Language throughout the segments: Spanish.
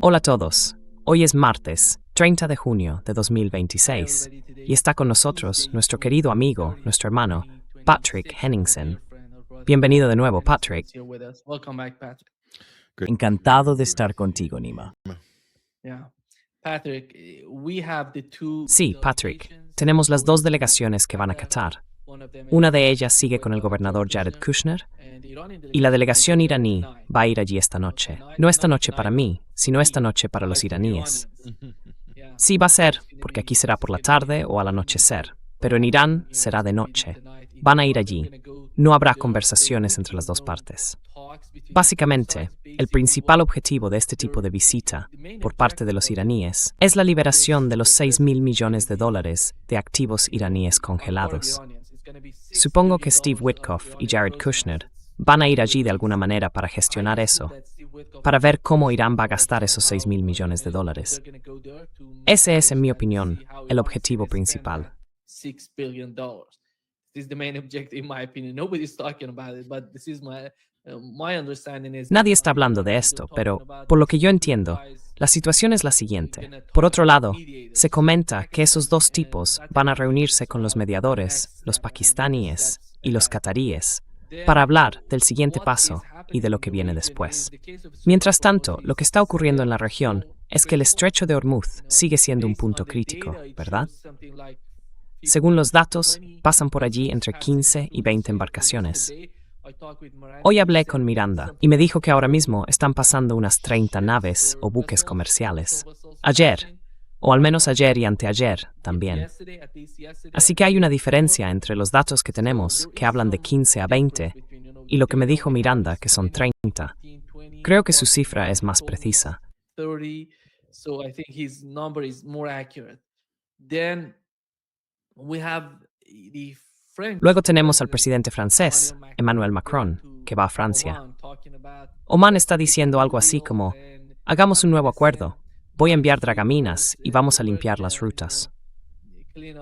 Hola a todos. Hoy es martes, 30 de junio de 2026, y está con nosotros nuestro querido amigo, nuestro hermano, Patrick Henningsen. Bienvenido de nuevo, Patrick. Encantado de estar contigo, Nima. Sí, Patrick, tenemos las dos delegaciones que van a Qatar. Una de ellas sigue con el gobernador Jared Kushner, y la delegación iraní va a ir allí esta noche. No esta noche para mí, sino esta noche para los iraníes. Sí, va a ser, porque aquí será por la tarde o al anochecer, pero en Irán será de noche. Van a ir allí. No habrá conversaciones entre las dos partes. Básicamente, el principal objetivo de este tipo de visita, por parte de los iraníes, es la liberación de los $6.000 millones de activos iraníes congelados. Supongo que Steve Witkoff y Jared Kushner van a ir allí de alguna manera para gestionar eso, para ver cómo Irán va a gastar esos $6.000 millones. Ese es, en mi opinión, el objetivo principal. Nadie está hablando de esto, pero, por lo que yo entiendo, la situación es la siguiente. Por otro lado, se comenta que esos dos tipos van a reunirse con los mediadores, los pakistaníes y los cataríes, para hablar del siguiente paso y de lo que viene después. Mientras tanto, lo que está ocurriendo en la región es que el estrecho de Hormuz sigue siendo un punto crítico, ¿verdad? Según los datos, pasan por allí entre 15 y 20 embarcaciones. Hoy hablé con Miranda y me dijo que ahora mismo están pasando unas 30 naves o buques comerciales. Ayer, o al menos ayer y anteayer también. Así que hay una diferencia entre los datos que tenemos, que hablan de 15 a 20, y lo que me dijo Miranda, que son 30. Creo que su cifra es más precisa. Luego tenemos al presidente francés, Emmanuel Macron, que va a Francia. Oman está diciendo algo así como, hagamos un nuevo acuerdo, voy a enviar dragaminas y vamos a limpiar las rutas.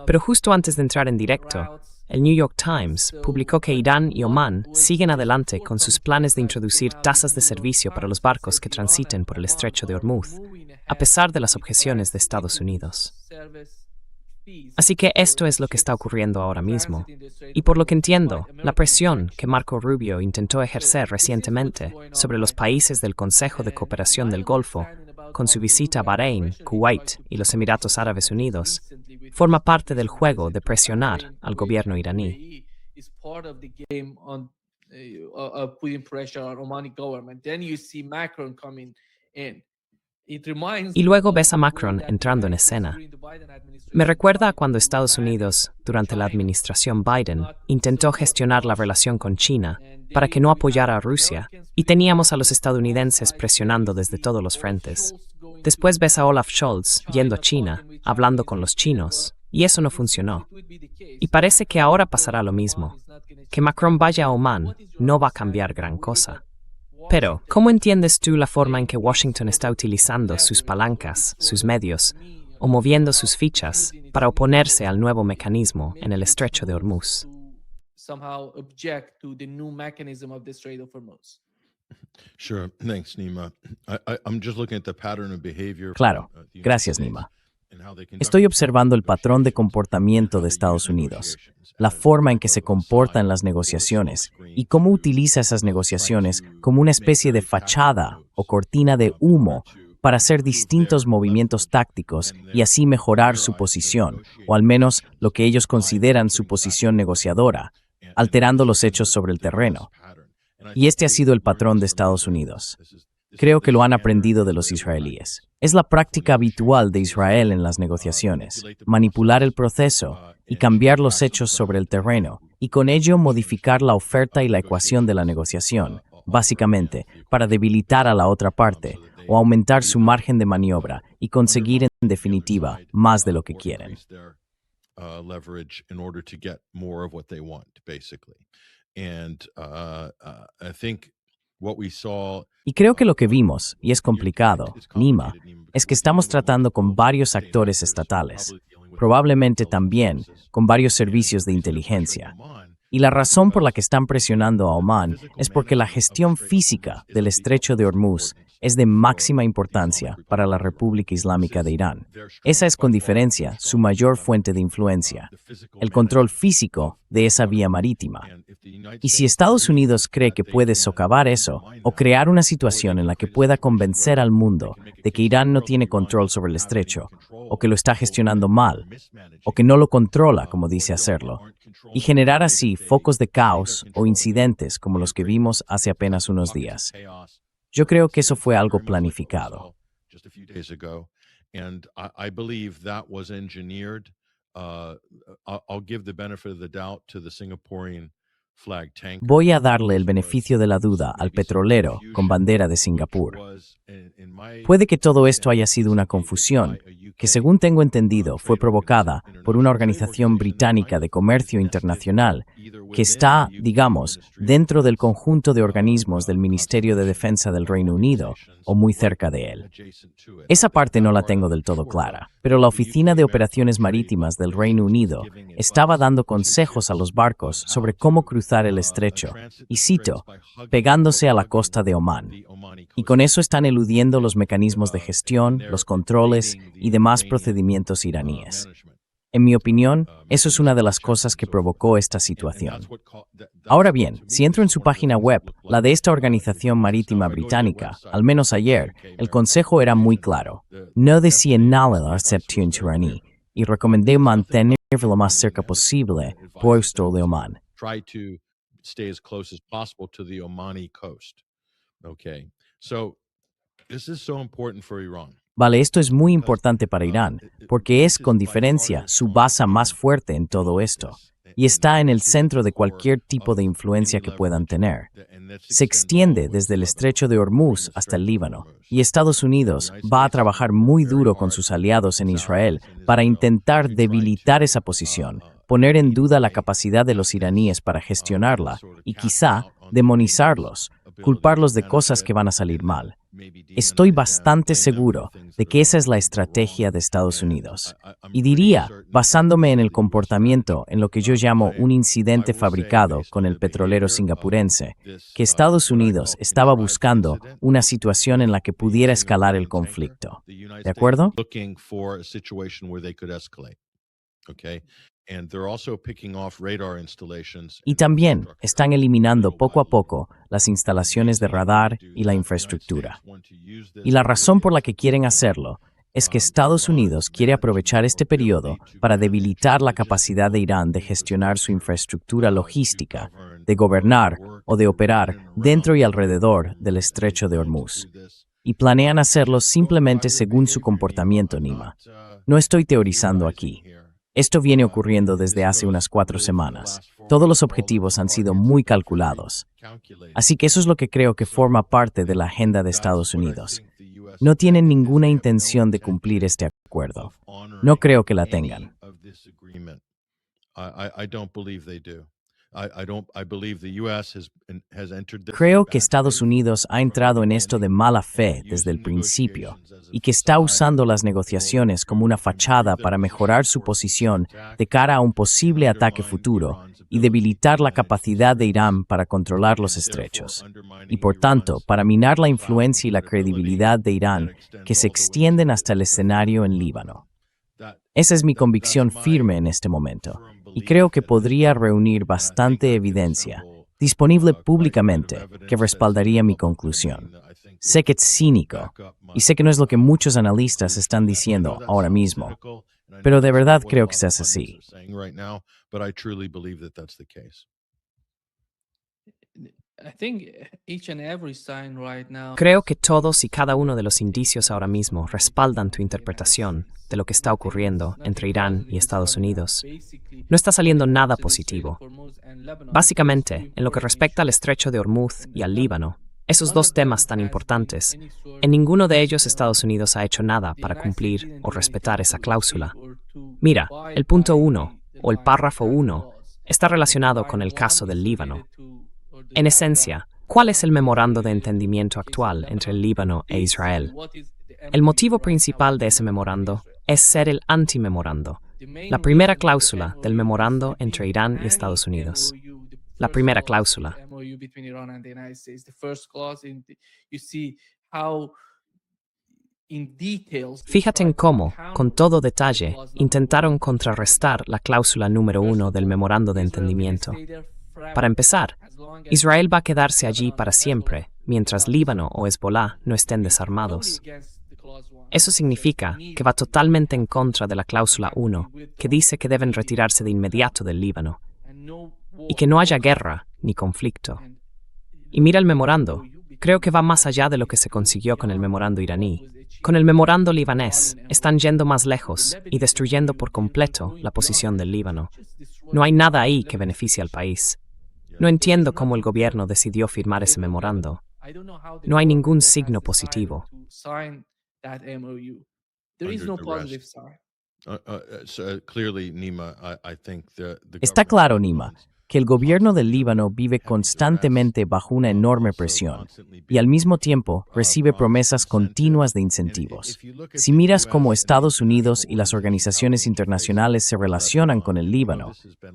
Pero justo antes de entrar en directo, el New York Times publicó que Irán y Omán siguen adelante con sus planes de introducir tasas de servicio para los barcos que transiten por el estrecho de Hormuz, a pesar de las objeciones de Estados Unidos. Así que esto es lo que está ocurriendo ahora mismo. Y por lo que entiendo, la presión que Marco Rubio intentó ejercer recientemente sobre los países del Consejo de Cooperación del Golfo, con su visita a Bahrein, Kuwait y los Emiratos Árabes Unidos, forma parte del juego de presionar al gobierno iraní. Y luego ves a Macron entrando en escena. Me recuerda a cuando Estados Unidos, durante la administración Biden, intentó gestionar la relación con China para que no apoyara a Rusia, y teníamos a los estadounidenses presionando desde todos los frentes. Después ves a Olaf Scholz yendo a China, hablando con los chinos, y eso no funcionó. Y parece que ahora pasará lo mismo. Que Macron vaya a Omán no va a cambiar gran cosa. Pero, ¿cómo entiendes tú la forma en que Washington está utilizando sus palancas, sus medios, o moviendo sus fichas para oponerse al nuevo mecanismo en el estrecho de Hormuz? Claro, gracias, Nima. Estoy observando el patrón de comportamiento de Estados Unidos, la forma en que se comporta en las negociaciones y cómo utiliza esas negociaciones como una especie de fachada o cortina de humo para hacer distintos movimientos tácticos y así mejorar su posición, o al menos lo que ellos consideran su posición negociadora, alterando los hechos sobre el terreno. Y este ha sido el patrón de Estados Unidos. Creo que lo han aprendido de los israelíes. Es la práctica habitual de Israel en las negociaciones, manipular el proceso y cambiar los hechos sobre el terreno, y con ello modificar la oferta y la ecuación de la negociación, básicamente, para debilitar a la otra parte o aumentar su margen de maniobra y conseguir, en definitiva, más de lo que quieren. Y creo que lo que vimos, y es complicado, Nima, es que estamos tratando con varios actores estatales, probablemente también con varios servicios de inteligencia. Y la razón por la que están presionando a Omán es porque la gestión física del estrecho de Hormuz es de máxima importancia para la República Islámica de Irán. Esa es con diferencia su mayor fuente de influencia, el control físico de esa vía marítima. Y si Estados Unidos cree que puede socavar eso o crear una situación en la que pueda convencer al mundo de que Irán no tiene control sobre el estrecho, o que lo está gestionando mal, o que no lo controla como dice hacerlo, y generar así focos de caos o incidentes como los que vimos hace apenas unos días. Yo creo que eso fue algo planificado. Voy a darle el beneficio de la duda al petrolero con bandera de Singapur. Puede que todo esto haya sido una confusión, que según tengo entendido fue provocada por una organización británica de comercio internacional que está, digamos, dentro del conjunto de organismos del Ministerio de Defensa del Reino Unido o muy cerca de él. Esa parte no la tengo del todo clara, pero la Oficina de Operaciones Marítimas del Reino Unido estaba dando consejos a los barcos sobre cómo cruzar el estrecho, y cito, pegándose a la costa de Omán. Y con eso están eludiendo los mecanismos de gestión, los controles y demás procedimientos iraníes. En mi opinión, eso es una de las cosas que provocó esta situación. Ahora bien, si entro en su página web, la de esta organización marítima británica, al menos ayer, el consejo era muy claro. No decían nada de la excepción iraní y recomendé mantener lo más cerca posible puesto de Omán. Vale, esto es muy importante para Irán, porque es, con diferencia, su base más fuerte en todo esto, y está en el centro de cualquier tipo de influencia que puedan tener. Se extiende desde el estrecho de Hormuz hasta el Líbano, y Estados Unidos va a trabajar muy duro con sus aliados en Israel para intentar debilitar esa posición, poner en duda la capacidad de los iraníes para gestionarla y quizá demonizarlos, culparlos de cosas que van a salir mal. Estoy bastante seguro de que esa es la estrategia de Estados Unidos. Y diría, basándome en el comportamiento en lo que yo llamo un incidente fabricado con el petrolero singapurense, que Estados Unidos estaba buscando una situación en la que pudiera escalar el conflicto. ¿De acuerdo? Y también están eliminando poco a poco las instalaciones de radar y la infraestructura. Y la razón por la que quieren hacerlo es que Estados Unidos quiere aprovechar este periodo para debilitar la capacidad de Irán de gestionar su infraestructura logística, de gobernar o de operar dentro y alrededor del estrecho de Hormuz. Y planean hacerlo simplemente según su comportamiento, Nima. No estoy teorizando aquí. Esto viene ocurriendo desde hace unas 4 semanas. Todos los objetivos han sido muy calculados. Así que eso es lo que creo que forma parte de la agenda de Estados Unidos. No tienen ninguna intención de cumplir este acuerdo. No creo que la tengan. Creo que Estados Unidos ha entrado en esto de mala fe desde el principio y que está usando las negociaciones como una fachada para mejorar su posición de cara a un posible ataque futuro y debilitar la capacidad de Irán para controlar los estrechos, y por tanto para minar la influencia y la credibilidad de Irán que se extienden hasta el escenario en Líbano. Esa es mi convicción firme en este momento, y creo que podría reunir bastante evidencia, disponible públicamente, que respaldaría mi conclusión. Sé que es cínico, y sé que no es lo que muchos analistas están diciendo ahora mismo, pero de verdad creo que es así. Creo que todos y cada uno de los indicios ahora mismo respaldan tu interpretación de lo que está ocurriendo entre Irán y Estados Unidos. No está saliendo nada positivo. Básicamente, en lo que respecta al estrecho de Hormuz y al Líbano, esos dos temas tan importantes, en ninguno de ellos Estados Unidos ha hecho nada para cumplir o respetar esa cláusula. Mira, el punto 1, o el párrafo 1, está relacionado con el caso del Líbano. En esencia, ¿cuál es el memorando de entendimiento actual entre el Líbano e Israel? El motivo principal de ese memorando es ser el antimemorando, la primera cláusula del memorando entre Irán y Estados Unidos. La primera cláusula. Fíjate en cómo, con todo detalle, intentaron contrarrestar la cláusula número 1 del memorando de entendimiento. Para empezar, Israel va a quedarse allí para siempre, mientras Líbano o Hezbolá no estén desarmados. Eso significa que va totalmente en contra de la cláusula 1, que dice que deben retirarse de inmediato del Líbano, y que no haya guerra ni conflicto. Y mira el memorando, creo que va más allá de lo que se consiguió con el memorando iraní. Con el memorando libanés, están yendo más lejos y destruyendo por completo la posición del Líbano. No hay nada ahí que beneficie al país. No entiendo cómo el gobierno decidió firmar ese memorando. No hay ningún signo positivo. Está claro, Nima, que el gobierno del Líbano vive constantemente bajo una enorme presión y al mismo tiempo recibe promesas continuas de incentivos. Si miras cómo Estados Unidos y las organizaciones internacionales se relacionan con el Líbano,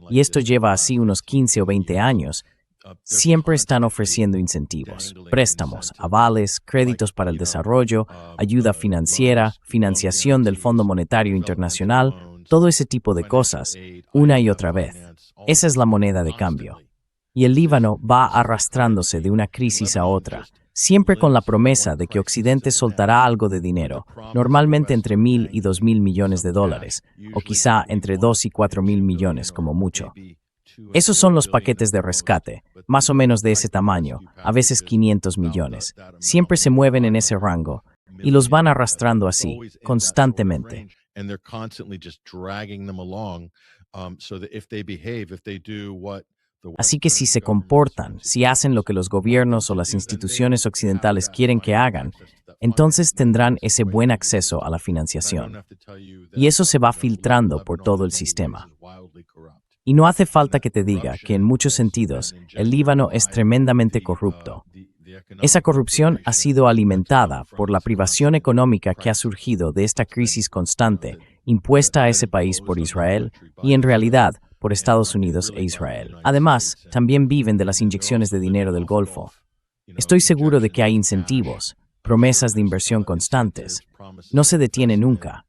y esto lleva así unos 15 o 20 años, siempre están ofreciendo incentivos, préstamos, avales, créditos para el desarrollo, ayuda financiera, financiación del Fondo Monetario Internacional, todo ese tipo de cosas, una y otra vez. Esa es la moneda de cambio. Y el Líbano va arrastrándose de una crisis a otra, siempre con la promesa de que Occidente soltará algo de dinero, normalmente entre 1.000 y 2.000 millones de dólares, o quizá entre 2 y 4.000 millones como mucho. Esos son los paquetes de rescate, más o menos de ese tamaño, a veces 500 millones. Siempre se mueven en ese rango, y los van arrastrando así, constantemente. Así que si se comportan, si hacen lo que los gobiernos o las instituciones occidentales quieren que hagan, entonces tendrán ese buen acceso a la financiación. Y eso se va filtrando por todo el sistema. Y no hace falta que te diga que en muchos sentidos el Líbano es tremendamente corrupto. Esa corrupción ha sido alimentada por la privación económica que ha surgido de esta crisis constante impuesta a ese país por Israel y en realidad por Estados Unidos e Israel. Además, también viven de las inyecciones de dinero del Golfo. Estoy seguro de que hay incentivos, promesas de inversión constantes. No se detiene nunca.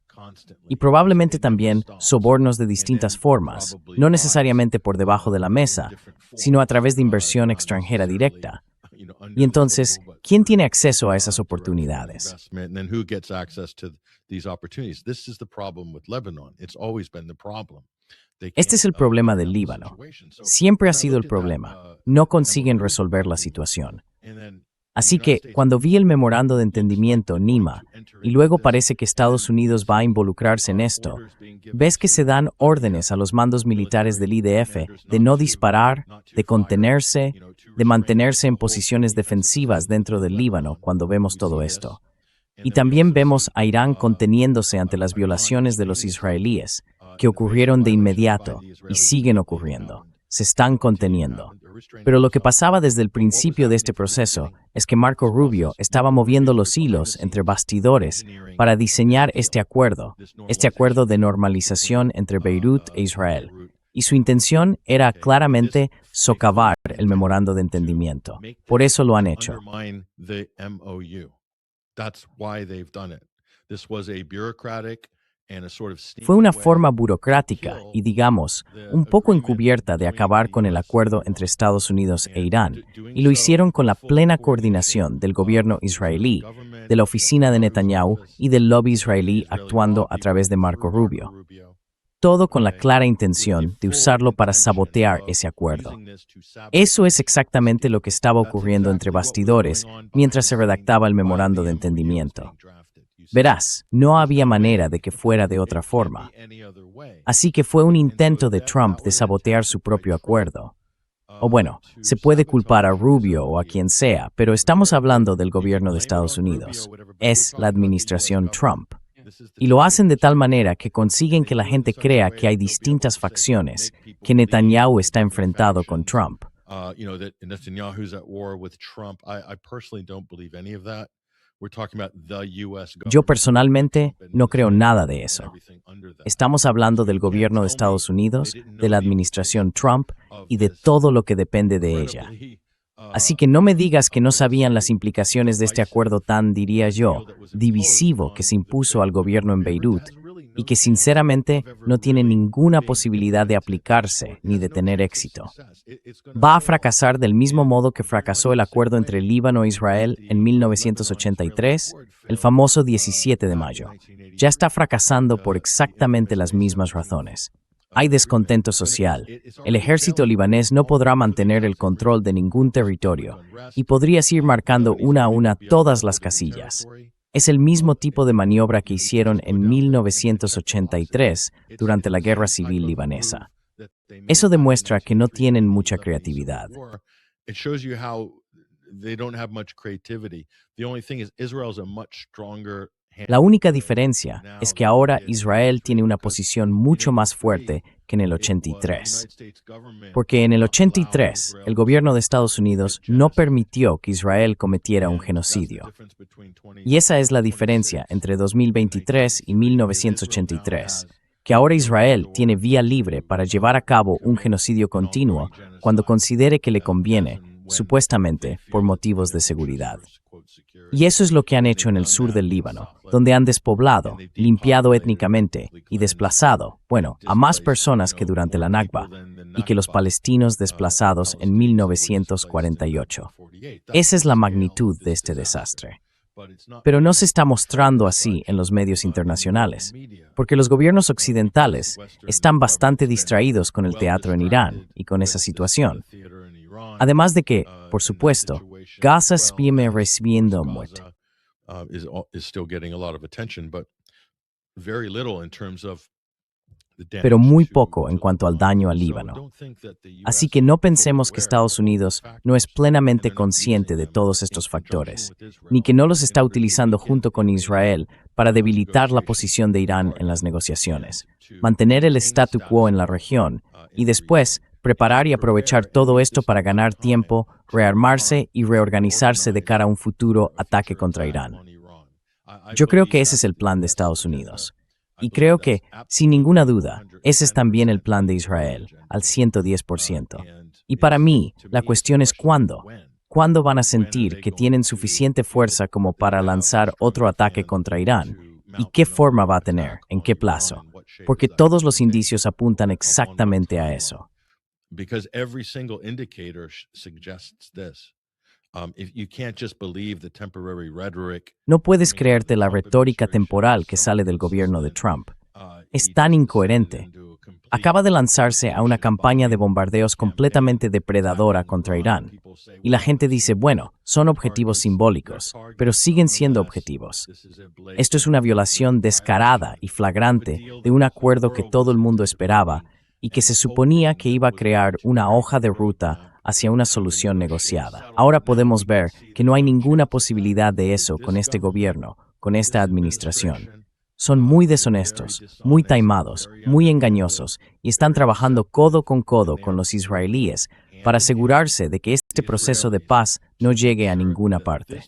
Y probablemente también sobornos de distintas formas, no necesariamente por debajo de la mesa, sino a través de inversión extranjera directa. Y entonces, ¿quién tiene acceso a esas oportunidades? Este es el problema del Líbano. Siempre ha sido el problema. No consiguen resolver la situación. Así que, cuando vi el memorando de entendimiento, Nima, y luego parece que Estados Unidos va a involucrarse en esto, ves que se dan órdenes a los mandos militares del IDF de no disparar, de contenerse, de mantenerse en posiciones defensivas dentro del Líbano cuando vemos todo esto. Y también vemos a Irán conteniéndose ante las violaciones de los israelíes, que ocurrieron de inmediato y siguen ocurriendo. Se están conteniendo. Pero lo que pasaba desde el principio de este proceso es que Marco Rubio estaba moviendo los hilos entre bastidores para diseñar este acuerdo de normalización entre Beirut e Israel. Y su intención era claramente socavar el memorando de entendimiento. Por eso lo han hecho. Fue una forma burocrática y, digamos, un poco encubierta de acabar con el acuerdo entre Estados Unidos e Irán, y lo hicieron con la plena coordinación del gobierno israelí, de la oficina de Netanyahu y del lobby israelí actuando a través de Marco Rubio. Todo con la clara intención de usarlo para sabotear ese acuerdo. Eso es exactamente lo que estaba ocurriendo entre bastidores mientras se redactaba el memorando de entendimiento. Verás, no había manera de que fuera de otra forma. Así que fue un intento de Trump de sabotear su propio acuerdo. O bueno, se puede culpar a Rubio o a quien sea, pero estamos hablando del gobierno de Estados Unidos. Es la administración Trump. Y lo hacen de tal manera que consiguen que la gente crea que hay distintas facciones, que Netanyahu está enfrentado con Trump. Yo personalmente no creo nada de eso. Estamos hablando del gobierno de Estados Unidos, de la administración Trump y de todo lo que depende de ella. Así que no me digas que no sabían las implicaciones de este acuerdo tan, diría yo, divisivo que se impuso al gobierno en Beirut y que sinceramente no tiene ninguna posibilidad de aplicarse ni de tener éxito. Va a fracasar del mismo modo que fracasó el acuerdo entre Líbano e Israel en 1983, el famoso 17 de mayo. Ya está fracasando por exactamente las mismas razones. Hay descontento social. El ejército libanés no podrá mantener el control de ningún territorio y podrías ir marcando una a una todas las casillas. Es el mismo tipo de maniobra que hicieron en 1983 durante la Guerra Civil libanesa. Eso demuestra que no tienen mucha creatividad. La única diferencia es que ahora Israel tiene una posición mucho más fuerte que en el 83. Porque en el 83, el gobierno de Estados Unidos no permitió que Israel cometiera un genocidio. Y esa es la diferencia entre 2023 y 1983, que ahora Israel tiene vía libre para llevar a cabo un genocidio continuo cuando considere que le conviene, supuestamente por motivos de seguridad. Y eso es lo que han hecho en el sur del Líbano, donde han despoblado, limpiado étnicamente y desplazado, a más personas que durante la Nakba y que los palestinos desplazados en 1948. Esa es la magnitud de este desastre. Pero no se está mostrando así en los medios internacionales, porque los gobiernos occidentales están bastante distraídos con el teatro en Irán y con esa situación. Además de que, por supuesto, Gaza sigue recibiendo muerte. Pero muy poco en cuanto al daño al Líbano. Así que no pensemos que Estados Unidos no es plenamente consciente de todos estos factores, ni que no los está utilizando junto con Israel para debilitar la posición de Irán en las negociaciones, mantener el statu quo en la región y después preparar y aprovechar todo esto para ganar tiempo, rearmarse y reorganizarse de cara a un futuro ataque contra Irán. Yo creo que ese es el plan de Estados Unidos. Y creo que, sin ninguna duda, ese es también el plan de Israel, al 110%. Y para mí, la cuestión es ¿cuándo? ¿Cuándo van a sentir que tienen suficiente fuerza como para lanzar otro ataque contra Irán? ¿Y qué forma va a tener? ¿En qué plazo? Porque todos los indicios apuntan exactamente a eso. Because every single indicator suggests this. You can't just believe the temporary rhetoric. No puedes creerte la retórica temporal que sale del gobierno de Trump. Es tan incoherente. Acaba de lanzarse a una campaña de bombardeos completamente depredadora contra Irán. Y la gente dice, son objetivos simbólicos, pero siguen siendo objetivos. Esto es una violación descarada y flagrante de un acuerdo que todo el mundo esperaba y que se suponía que iba a crear una hoja de ruta hacia una solución negociada. Ahora podemos ver que no hay ninguna posibilidad de eso con este gobierno, con esta administración. Son muy deshonestos, muy taimados, muy engañosos y están trabajando codo con los israelíes para asegurarse de que este proceso de paz no llegue a ninguna parte.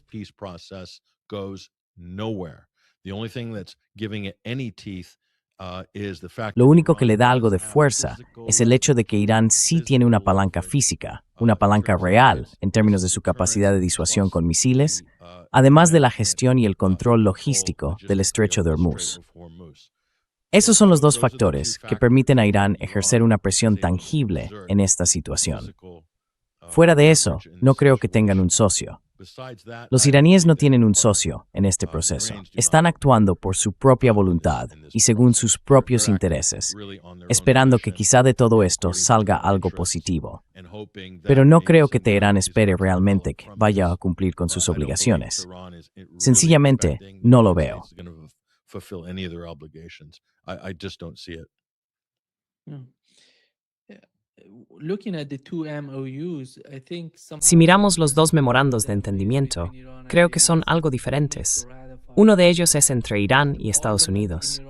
Lo único que le da algo de fuerza es el hecho de que Irán sí tiene una palanca física, una palanca real en términos de su capacidad de disuasión con misiles, además de la gestión y el control logístico del estrecho de Hormuz. Esos son los dos factores que permiten a Irán ejercer una presión tangible en esta situación. Fuera de eso, no creo que tengan un socio. Los iraníes no tienen un socio en este proceso. Están actuando por su propia voluntad y según sus propios intereses, esperando que quizá de todo esto salga algo positivo. Pero no creo que Teherán espere realmente que vaya a cumplir con sus obligaciones. Sencillamente, no lo veo. Si miramos los dos memorandos de entendimiento, creo que son algo diferentes. Uno de ellos es entre Irán y Estados Unidos.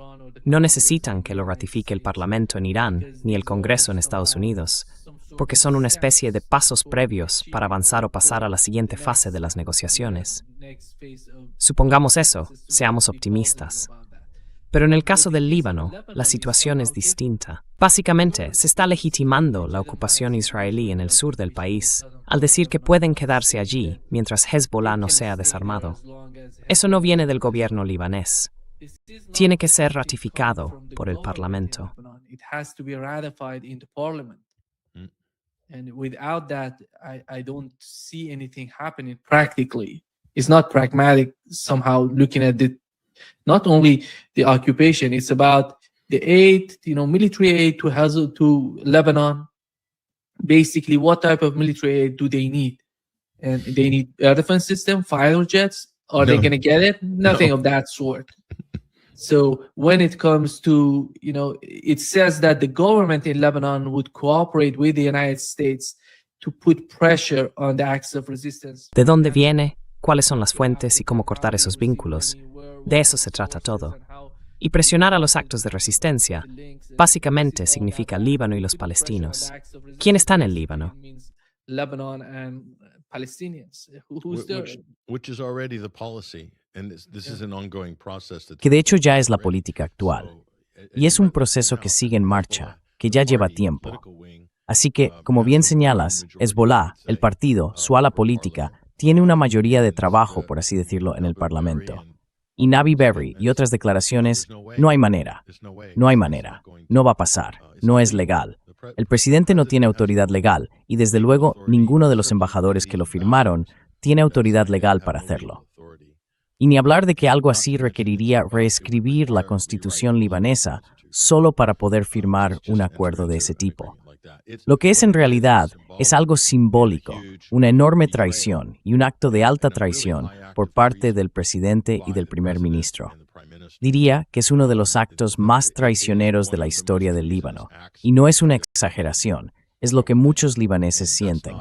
No necesitan que lo ratifique el Parlamento en Irán ni el Congreso en Estados Unidos, porque son una especie de pasos previos para avanzar o pasar a la siguiente fase de las negociaciones. Supongamos eso, seamos optimistas. Pero en el caso del Líbano, la situación es distinta. Básicamente, se está legitimando la ocupación israelí en el sur del país, al decir que pueden quedarse allí mientras Hezbollah no sea desarmado. Eso no viene del gobierno libanés. Tiene que ser ratificado por el Parlamento. It has to be ratified in the parliament. And without that, I don't see anything happening practically. It's not pragmatic somehow looking at not only the occupation, it's about the aid, military aid to Lebanon. Basically, what type of military aid do they need? And they need air defense system, fighter jets. Are they going to get it? Nothing of that sort. So when it comes to, it says that the government in Lebanon would cooperate with the United States to put pressure on the acts of resistance. ¿De dónde viene? ¿Cuáles son las fuentes y cómo cortar esos vínculos? De eso se trata todo. Y presionar a los actos de resistencia básicamente significa Líbano y los palestinos. ¿Quién está en el Líbano? Lebanon and Palestinians. Who's there? Which is already the policy. And this is an ongoing process Que de hecho ya es la política actual. Y es un proceso que sigue en marcha, que ya lleva tiempo. Así que, como bien señalas, Hezbollah, el partido, su ala política, tiene una mayoría de trabajo, por así decirlo, en el Parlamento. Y Navi Berri y otras declaraciones, no hay manera, no va a pasar, no es legal. El presidente no tiene autoridad legal y desde luego ninguno de los embajadores que lo firmaron tiene autoridad legal para hacerlo. Y ni hablar de que algo así requeriría reescribir la constitución libanesa solo para poder firmar un acuerdo de ese tipo. Lo que es en realidad es algo simbólico, una enorme traición y un acto de alta traición por parte del presidente y del primer ministro. Diría que es uno de los actos más traicioneros de la historia del Líbano. Y no es una exageración, es lo que muchos libaneses sienten.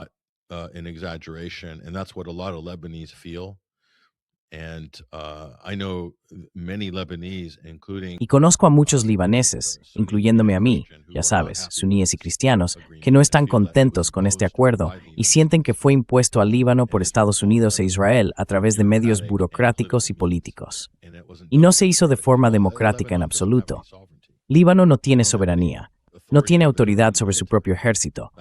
Y conozco a muchos libaneses, incluyéndome a mí, ya sabes, suníes y cristianos, que no están contentos con este acuerdo y sienten que fue impuesto al Líbano por Estados Unidos e Israel a través de medios burocráticos y políticos. Y no se hizo de forma democrática en absoluto. Líbano no tiene soberanía. No tiene autoridad sobre su propio ejército.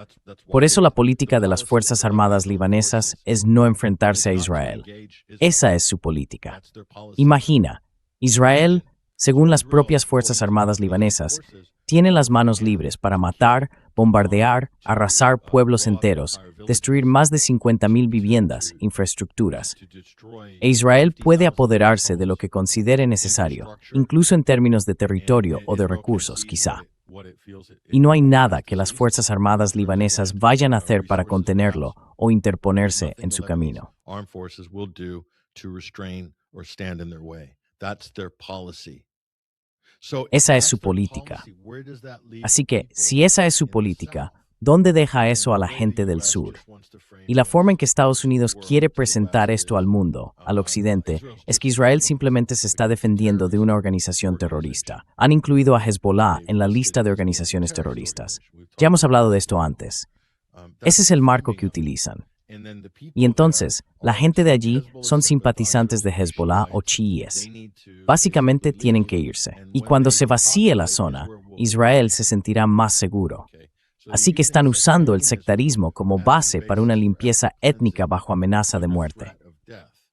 Por eso la política de las Fuerzas Armadas libanesas es no enfrentarse a Israel. Esa es su política. Imagina, Israel, según las propias Fuerzas Armadas libanesas, tiene las manos libres para matar, bombardear, arrasar pueblos enteros, destruir más de 50,000 viviendas, infraestructuras. E Israel puede apoderarse de lo que considere necesario, incluso en términos de territorio o de recursos, quizá. Y no hay nada que las Fuerzas Armadas libanesas vayan a hacer para contenerlo o interponerse en su camino. Esa es su política. Así que, si esa es su política, ¿dónde deja eso a la gente del sur? Y la forma en que Estados Unidos quiere presentar esto al mundo, al occidente, es que Israel simplemente se está defendiendo de una organización terrorista. Han incluido a Hezbollah en la lista de organizaciones terroristas. Ya hemos hablado de esto antes. Ese es el marco que utilizan. Y entonces, la gente de allí son simpatizantes de Hezbollah o chiíes. Básicamente tienen que irse. Y cuando se vacíe la zona, Israel se sentirá más seguro. Así que están usando el sectarismo como base para una limpieza étnica bajo amenaza de muerte.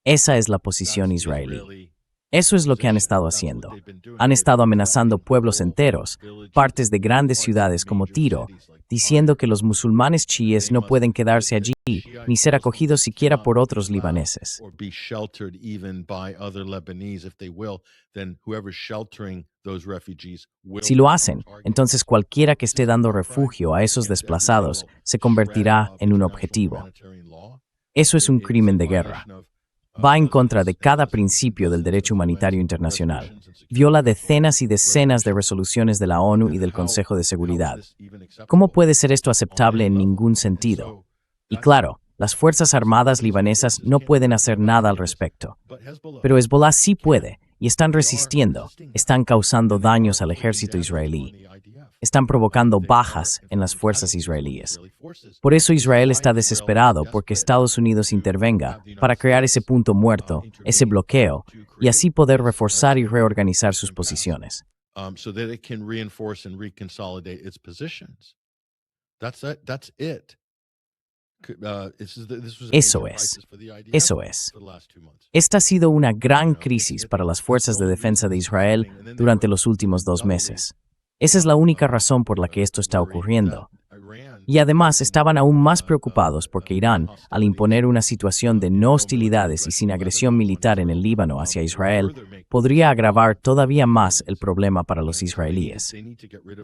Esa es la posición israelí. Eso es lo que han estado haciendo. Han estado amenazando pueblos enteros, partes de grandes ciudades como Tiro, diciendo que los musulmanes chiíes no pueden quedarse allí ni ser acogidos siquiera por otros libaneses. Si lo hacen, entonces cualquiera que esté dando refugio a esos desplazados se convertirá en un objetivo. Eso es un crimen de guerra. Va en contra de cada principio del derecho humanitario internacional. Viola decenas y decenas de resoluciones de la ONU y del Consejo de Seguridad. ¿Cómo puede ser esto aceptable en ningún sentido? Y claro, las Fuerzas Armadas libanesas no pueden hacer nada al respecto. Pero Hezbollah sí puede, y están resistiendo, están causando daños al ejército israelí. están provocando bajas en las fuerzas israelíes. Por eso Israel está desesperado porque Estados Unidos intervenga para crear ese punto muerto, ese bloqueo, y así poder reforzar y reorganizar sus posiciones. So that it can reinforce and reconsolidate its positions. That's it. Eso es. Esta ha sido una gran crisis para las fuerzas de defensa de Israel durante los últimos 2 meses. Esa es la única razón por la que esto está ocurriendo. Y además estaban aún más preocupados porque Irán, al imponer una situación de no hostilidades y sin agresión militar en el Líbano hacia Israel, podría agravar todavía más el problema para los israelíes.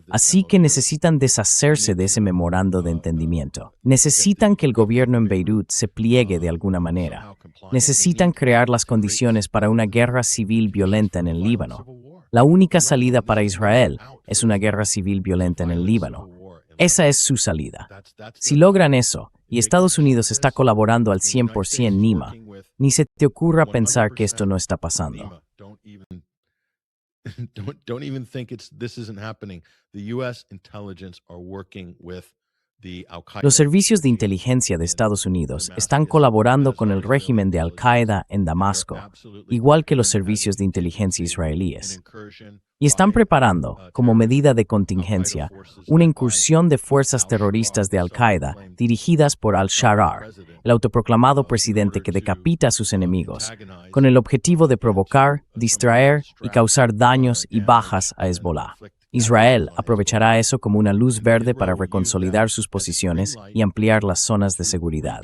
Así que necesitan deshacerse de ese memorando de entendimiento. Necesitan que el gobierno en Beirut se pliegue de alguna manera. Necesitan crear las condiciones para una guerra civil violenta en el Líbano. La única salida para Israel es una guerra civil violenta en el Líbano. Esa es su salida. Si logran eso, y Estados Unidos está colaborando al 100%, Nima, ni se te ocurra pensar que esto no está pasando. Don't even think this isn't happening. The US intelligence are working with the Al-Qaeda. Los servicios de inteligencia de Estados Unidos están colaborando con el régimen de Al-Qaeda en Damasco, igual que los servicios de inteligencia israelíes. Y están preparando, como medida de contingencia, una incursión de fuerzas terroristas de Al-Qaeda dirigidas por al-Sharar, el autoproclamado presidente que decapita a sus enemigos, con el objetivo de provocar, distraer y causar daños y bajas a Hezbollah. Israel aprovechará eso como una luz verde para reconsolidar sus posiciones y ampliar las zonas de seguridad.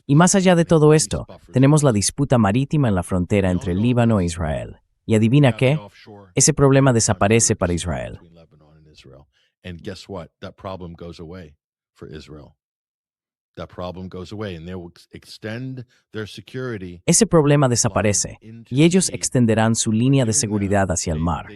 Y más allá de todo esto, tenemos la disputa marítima en la frontera entre Líbano e Israel. ¿Y adivina qué? Ese problema desaparece para Israel. And guess what? That problem goes away for Israel. That problem goes away and they will extend their security. Ese problema desaparece y ellos extenderán su línea de seguridad hacia el mar.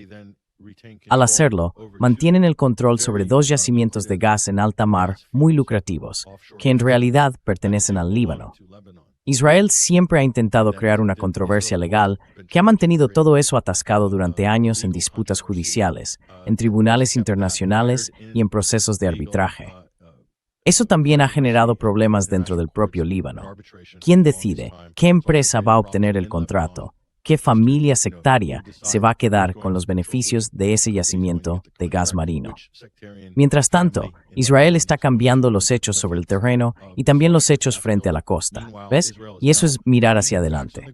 Al hacerlo, mantienen el control sobre 2 yacimientos de gas en alta mar muy lucrativos, que en realidad pertenecen al Líbano. Israel siempre ha intentado crear una controversia legal que ha mantenido todo eso atascado durante años en disputas judiciales, en tribunales internacionales y en procesos de arbitraje. Eso también ha generado problemas dentro del propio Líbano. ¿Quién decide qué empresa va a obtener el contrato? ¿Qué familia sectaria se va a quedar con los beneficios de ese yacimiento de gas marino? Mientras tanto, Israel está cambiando los hechos sobre el terreno y también los hechos frente a la costa. ¿Ves? Y eso es mirar hacia adelante.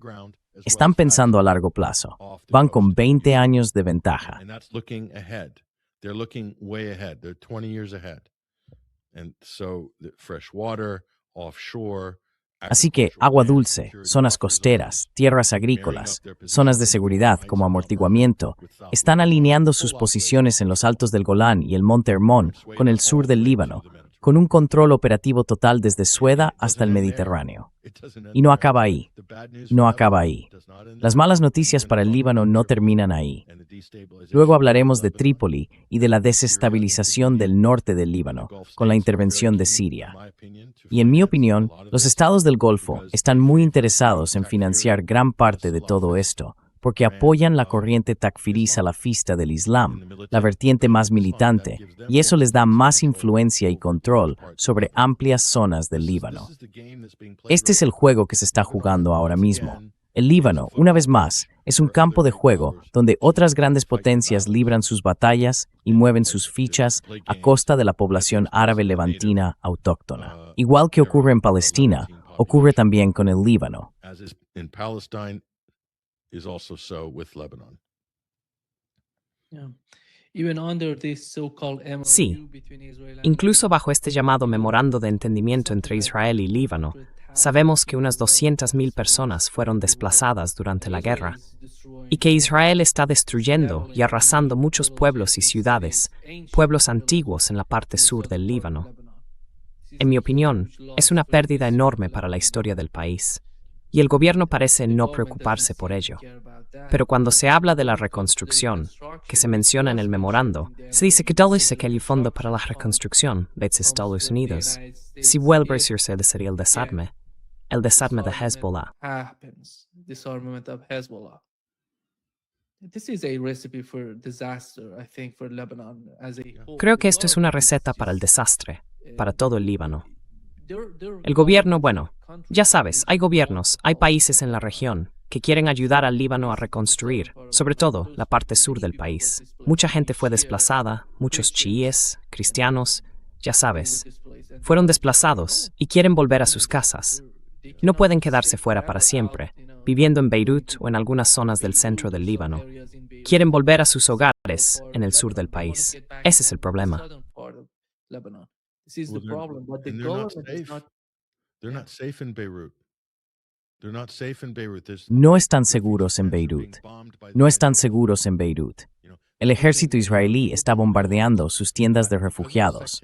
Están pensando a largo plazo. Van con 20 años de ventaja. Así que agua dulce, zonas costeras, tierras agrícolas, zonas de seguridad como amortiguamiento, están alineando sus posiciones en los altos del Golán y el Monte Hermón con el sur del Líbano, con un control operativo total desde Sueda hasta el Mediterráneo. Y no acaba ahí. No acaba ahí. Las malas noticias para el Líbano no terminan ahí. Luego hablaremos de Trípoli y de la desestabilización del norte del Líbano, con la intervención de Siria. Y en mi opinión, los estados del Golfo están muy interesados en financiar gran parte de todo esto, porque apoyan la corriente takfirí salafista del Islam, la vertiente más militante, y eso les da más influencia y control sobre amplias zonas del Líbano. Este es el juego que se está jugando ahora mismo. El Líbano, una vez más, es un campo de juego donde otras grandes potencias libran sus batallas y mueven sus fichas a costa de la población árabe levantina autóctona. Igual que ocurre en Palestina, ocurre también con el Líbano. Is also so with Lebanon. Sí, incluso bajo este llamado memorando de entendimiento entre Israel y Líbano, sabemos que unas 200,000 personas fueron desplazadas durante la guerra y que Israel está destruyendo y arrasando muchos pueblos y ciudades, pueblos antiguos en la parte sur del Líbano. En mi opinión, es una pérdida enorme para la historia del país. Y el gobierno parece no preocuparse por ello. Pero cuando se habla de la reconstrucción, que se menciona en el memorando, se dice que dólares que el fondo para la reconstrucción de Estados Unidos, si vuelve a decirse sería el desarme de Hezbollah. This is a recipe for disaster, I think, for Lebanon as a whole. Creo que There's esto a es lot una of receta para el inconsistencies. desastre, para todo el Líbano. There El gobierno, bueno, ya sabes, hay gobiernos, hay países en la región que quieren ayudar al Líbano a reconstruir, sobre todo la parte sur del país. Mucha gente fue desplazada, muchos chiíes, cristianos, ya sabes, fueron desplazados y quieren volver a sus casas. No pueden quedarse fuera para siempre, viviendo en Beirut o en algunas zonas del centro del Líbano. Quieren volver a sus hogares en el sur del país. Ese es el problema. This is the Well, they're problem, but the and they're not government is safe. not. They're Yeah. not safe in Beirut. They're not safe in Beirut. There's No están refugee seguros en camps are being Beirut. bombed by No the están IDF. seguros en Beirut. You know, El ejército israelí está bombardeando sus tiendas de refugiados.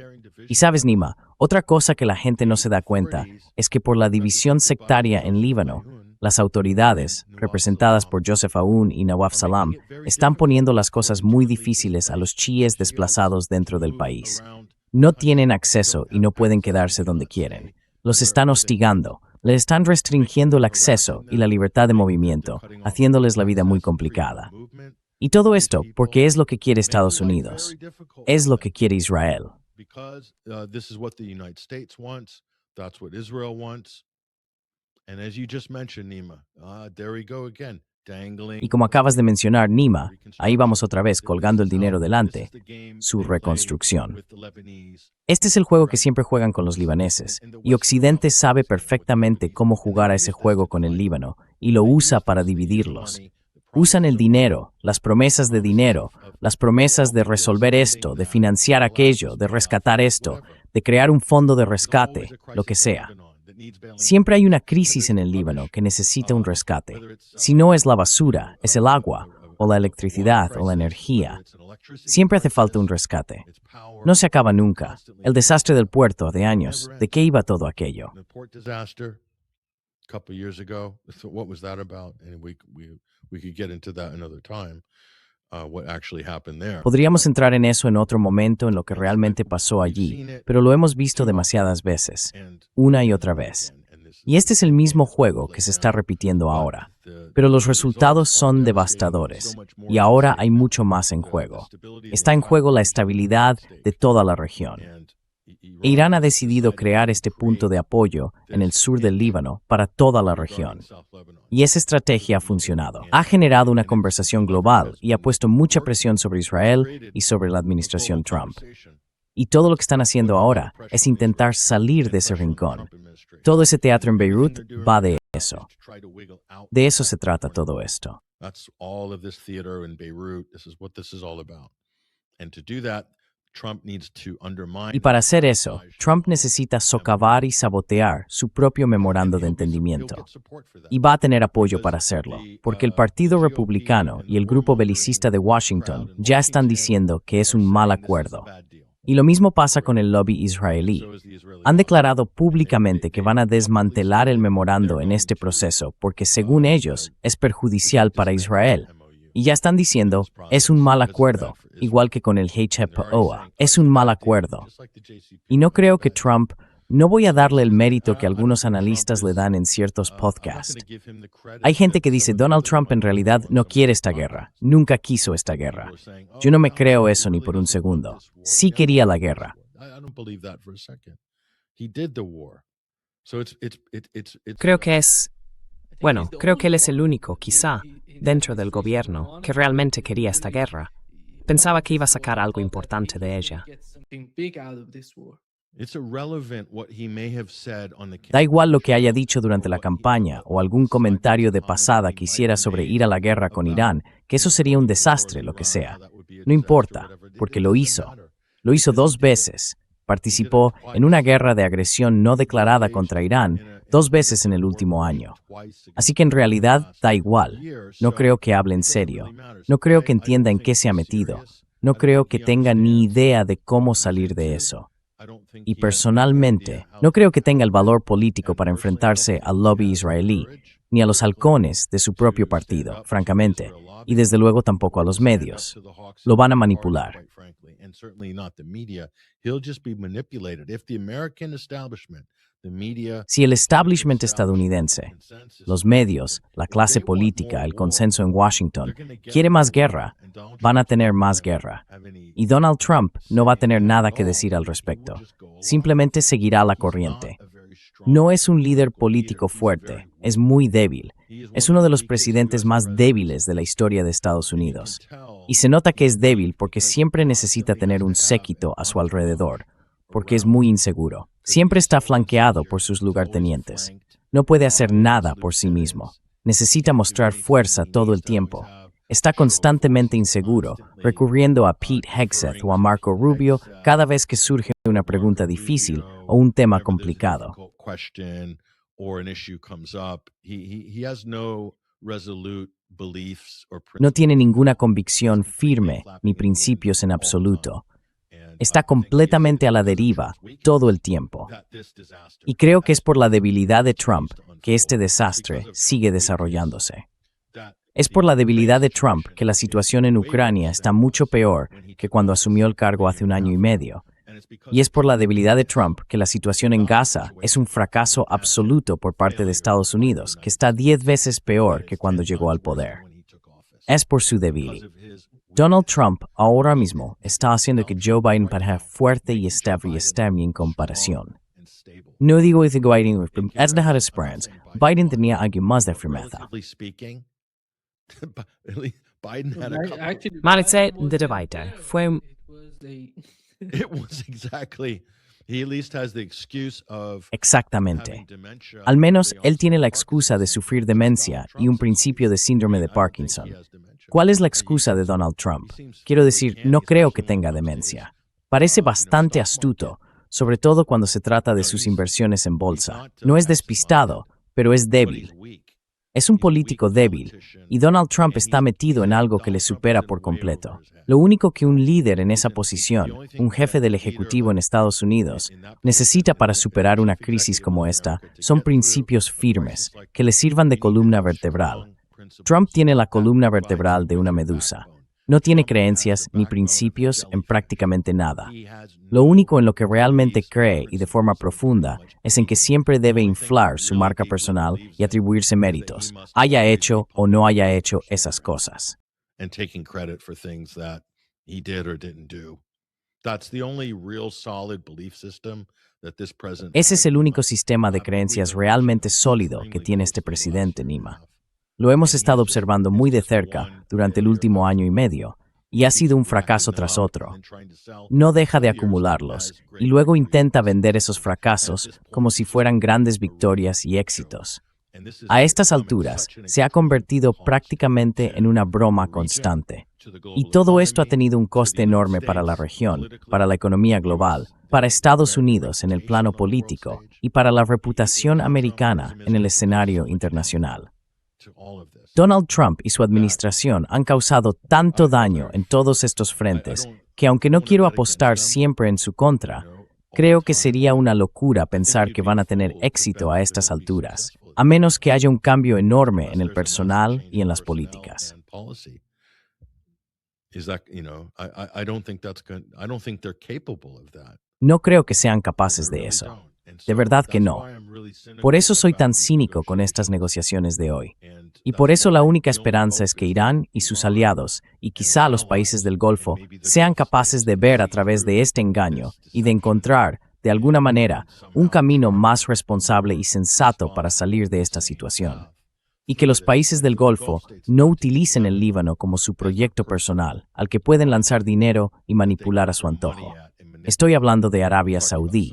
Y sabes, Nima, otra cosa que la gente no se da cuenta es que por la división sectaria en Líbano, las autoridades, representadas por Joseph Aoun y Nawaf Salam, están poniendo las cosas muy difíciles a los chiíes desplazados dentro del país. No tienen acceso y no pueden quedarse donde quieren. Los están hostigando, les están restringiendo el acceso y la libertad de movimiento, haciéndoles la vida muy complicada. Y todo esto porque es lo que quiere Estados Unidos. Es lo que quiere Israel. Because this is what the United States wants. That's what Israel wants. And as you just mentioned, Nima, there we go again, dangling. Y como acabas de mencionar, Nima, ahí vamos otra vez colgando el dinero delante, su reconstrucción. Este es el juego que siempre juegan con los libaneses, y Occidente sabe perfectamente cómo jugar a ese juego con el Líbano, y lo usa para dividirlos. Usan el dinero, las promesas de dinero, las promesas de resolver esto, de financiar aquello, de rescatar esto, de crear un fondo de rescate, lo que sea. Siempre hay una crisis en el Líbano que necesita un rescate. Si no es la basura, es el agua, o la electricidad, o la energía. Siempre hace falta un rescate. No se acaba nunca. El desastre del puerto de años, ¿de qué iba todo aquello? The port disaster a couple of years ago. So what was that about? And we could get into that another time. What actually happened there. Podríamos entrar en eso en otro momento, en lo que realmente pasó allí, pero lo hemos visto demasiadas veces, una y otra vez. Y este es el mismo juego que se está repitiendo ahora. Pero los resultados son devastadores, y ahora hay mucho más en juego. Está en juego la estabilidad de toda la región. E Irán ha decidido crear este punto de apoyo en el sur del Líbano para toda la región. Y esa estrategia ha funcionado. Ha generado una conversación global y ha puesto mucha presión sobre Israel y sobre la administración Trump. Y todo lo que están haciendo ahora es intentar salir de ese rincón. Todo ese teatro en Beirut va de eso. De eso se trata todo esto. That's all of this theater in Beirut. This is what this is all about. And to do that, Trump needs to undermine. Y para hacer eso, Trump necesita socavar y sabotear su propio memorando de entendimiento. Y va a tener apoyo para hacerlo, porque el Partido Republicano y el grupo belicista de Washington ya están diciendo que es un mal acuerdo. Y lo mismo pasa con el lobby israelí. Han declarado públicamente que van a desmantelar el memorando en este proceso porque, según ellos, es perjudicial para Israel. Y ya están diciendo, es un mal acuerdo, igual que con el JCPOA. Es un mal acuerdo. Y no creo que Trump, no voy a darle el mérito que algunos analistas le dan en ciertos podcasts. Hay gente que dice, Donald Trump en realidad no quiere esta guerra, nunca quiso esta guerra. Yo no me creo eso ni por un segundo. Sí quería la guerra. Creo que es... Bueno, creo que él es el único, quizá, dentro del gobierno, que realmente quería esta guerra. Pensaba que iba a sacar algo importante de ella. Da igual lo que haya dicho durante la campaña o algún comentario de pasada que hiciera sobre ir a la guerra con Irán, que eso sería un desastre, lo que sea. No importa, porque lo hizo. Lo hizo 2 veces. Participó en una guerra de agresión no declarada contra Irán 2 veces en el último año. Así que en realidad da igual. No creo que hable en serio. No creo que entienda en qué se ha metido. No creo que tenga ni idea de cómo salir de eso. Y personalmente, no creo que tenga el valor político para enfrentarse al lobby israelí, ni a los halcones de su propio partido, francamente, y desde luego tampoco a los medios. Lo van a manipular. Si el establishment estadounidense, los medios, la clase política, el consenso en Washington, quiere más guerra, van a tener más guerra. Y Donald Trump no va a tener nada que decir al respecto. Simplemente seguirá la corriente. No es un líder político fuerte, es muy débil. Es uno de los presidentes más débiles de la historia de Estados Unidos. Y se nota que es débil porque siempre necesita tener un séquito a su alrededor, porque es muy inseguro. Siempre está flanqueado por sus lugartenientes. No puede hacer nada por sí mismo. Necesita mostrar fuerza todo el tiempo. Está constantemente inseguro, recurriendo a Pete Hegseth o a Marco Rubio cada vez que surge una pregunta difícil o un tema complicado. No tiene ninguna convicción firme ni principios en absoluto. Está completamente a la deriva todo el tiempo. Y creo que es por la debilidad de Trump que este desastre sigue desarrollándose. Es por la debilidad de Trump que la situación en Ucrania está mucho peor que cuando asumió el cargo hace un año y medio. Y es por la debilidad de Trump que la situación en Gaza es un fracaso absoluto por parte de Estados Unidos, que está 10 veces peor que cuando llegó al poder. Es por su debilidad. Donald Trump ahora mismo está haciendo que Joe Biden parezca fuerte y estable en comparación. No digo que Biden es dejar esperanza. Biden tenía algo más de firmeza. Malice de debate fue Exactamente. Al menos él tiene la excusa de sufrir demencia y un principio de síndrome de Parkinson. ¿Cuál es la excusa de Donald Trump? Quiero decir, no creo que tenga demencia. Parece bastante astuto, sobre todo cuando se trata de sus inversiones en bolsa. No es despistado, pero es débil. Es un político débil, y Donald Trump está metido en algo que le supera por completo. Lo único que un líder en esa posición, un jefe del Ejecutivo en Estados Unidos, necesita para superar una crisis como esta son principios firmes, que le sirvan de columna vertebral. Trump tiene la columna vertebral de una medusa. No tiene creencias ni principios en prácticamente nada. Lo único en lo que realmente cree y de forma profunda es en que siempre debe inflar su marca personal y atribuirse méritos, haya hecho o no haya hecho esas cosas. Ese es el único sistema de creencias realmente sólido que tiene este presidente, Nima. Lo hemos estado observando muy de cerca durante el último año y medio, y ha sido un fracaso tras otro. No deja de acumularlos, y luego intenta vender esos fracasos como si fueran grandes victorias y éxitos. A estas alturas, se ha convertido prácticamente en una broma constante. Y todo esto ha tenido un coste enorme para la región, para la economía global, para Estados Unidos en el plano político y para la reputación americana en el escenario internacional. Donald Trump y su administración han causado tanto daño en todos estos frentes que, aunque no quiero apostar siempre en su contra, creo que sería una locura pensar que van a tener éxito a estas alturas, a menos que haya un cambio enorme en el personal y en las políticas. No creo que sean capaces de eso. De verdad que no. Por eso soy tan cínico con estas negociaciones de hoy. Y por eso la única esperanza es que Irán y sus aliados, y quizá los países del Golfo, sean capaces de ver a través de este engaño y de encontrar, de alguna manera, un camino más responsable y sensato para salir de esta situación. Y que los países del Golfo no utilicen el Líbano como su proyecto personal, al que pueden lanzar dinero y manipular a su antojo. Estoy hablando de Arabia Saudí.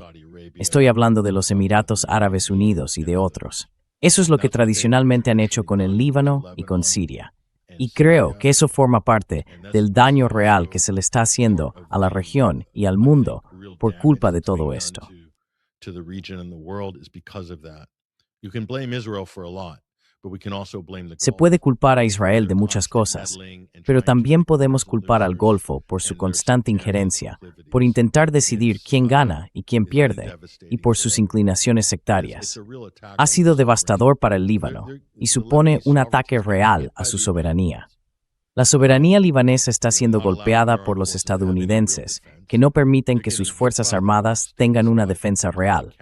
Estoy hablando de los Emiratos Árabes Unidos y de otros. Eso es lo que tradicionalmente han hecho con el Líbano y con Siria. Y creo que eso forma parte del daño real que se le está haciendo a la región y al mundo por culpa de todo esto. Se puede culpar a Israel de muchas cosas, pero también podemos culpar al Golfo por su constante injerencia, por intentar decidir quién gana y quién pierde, y por sus inclinaciones sectarias. Ha sido devastador para el Líbano y supone un ataque real a su soberanía. La soberanía libanesa está siendo golpeada por los estadounidenses, que no permiten que sus fuerzas armadas tengan una defensa real.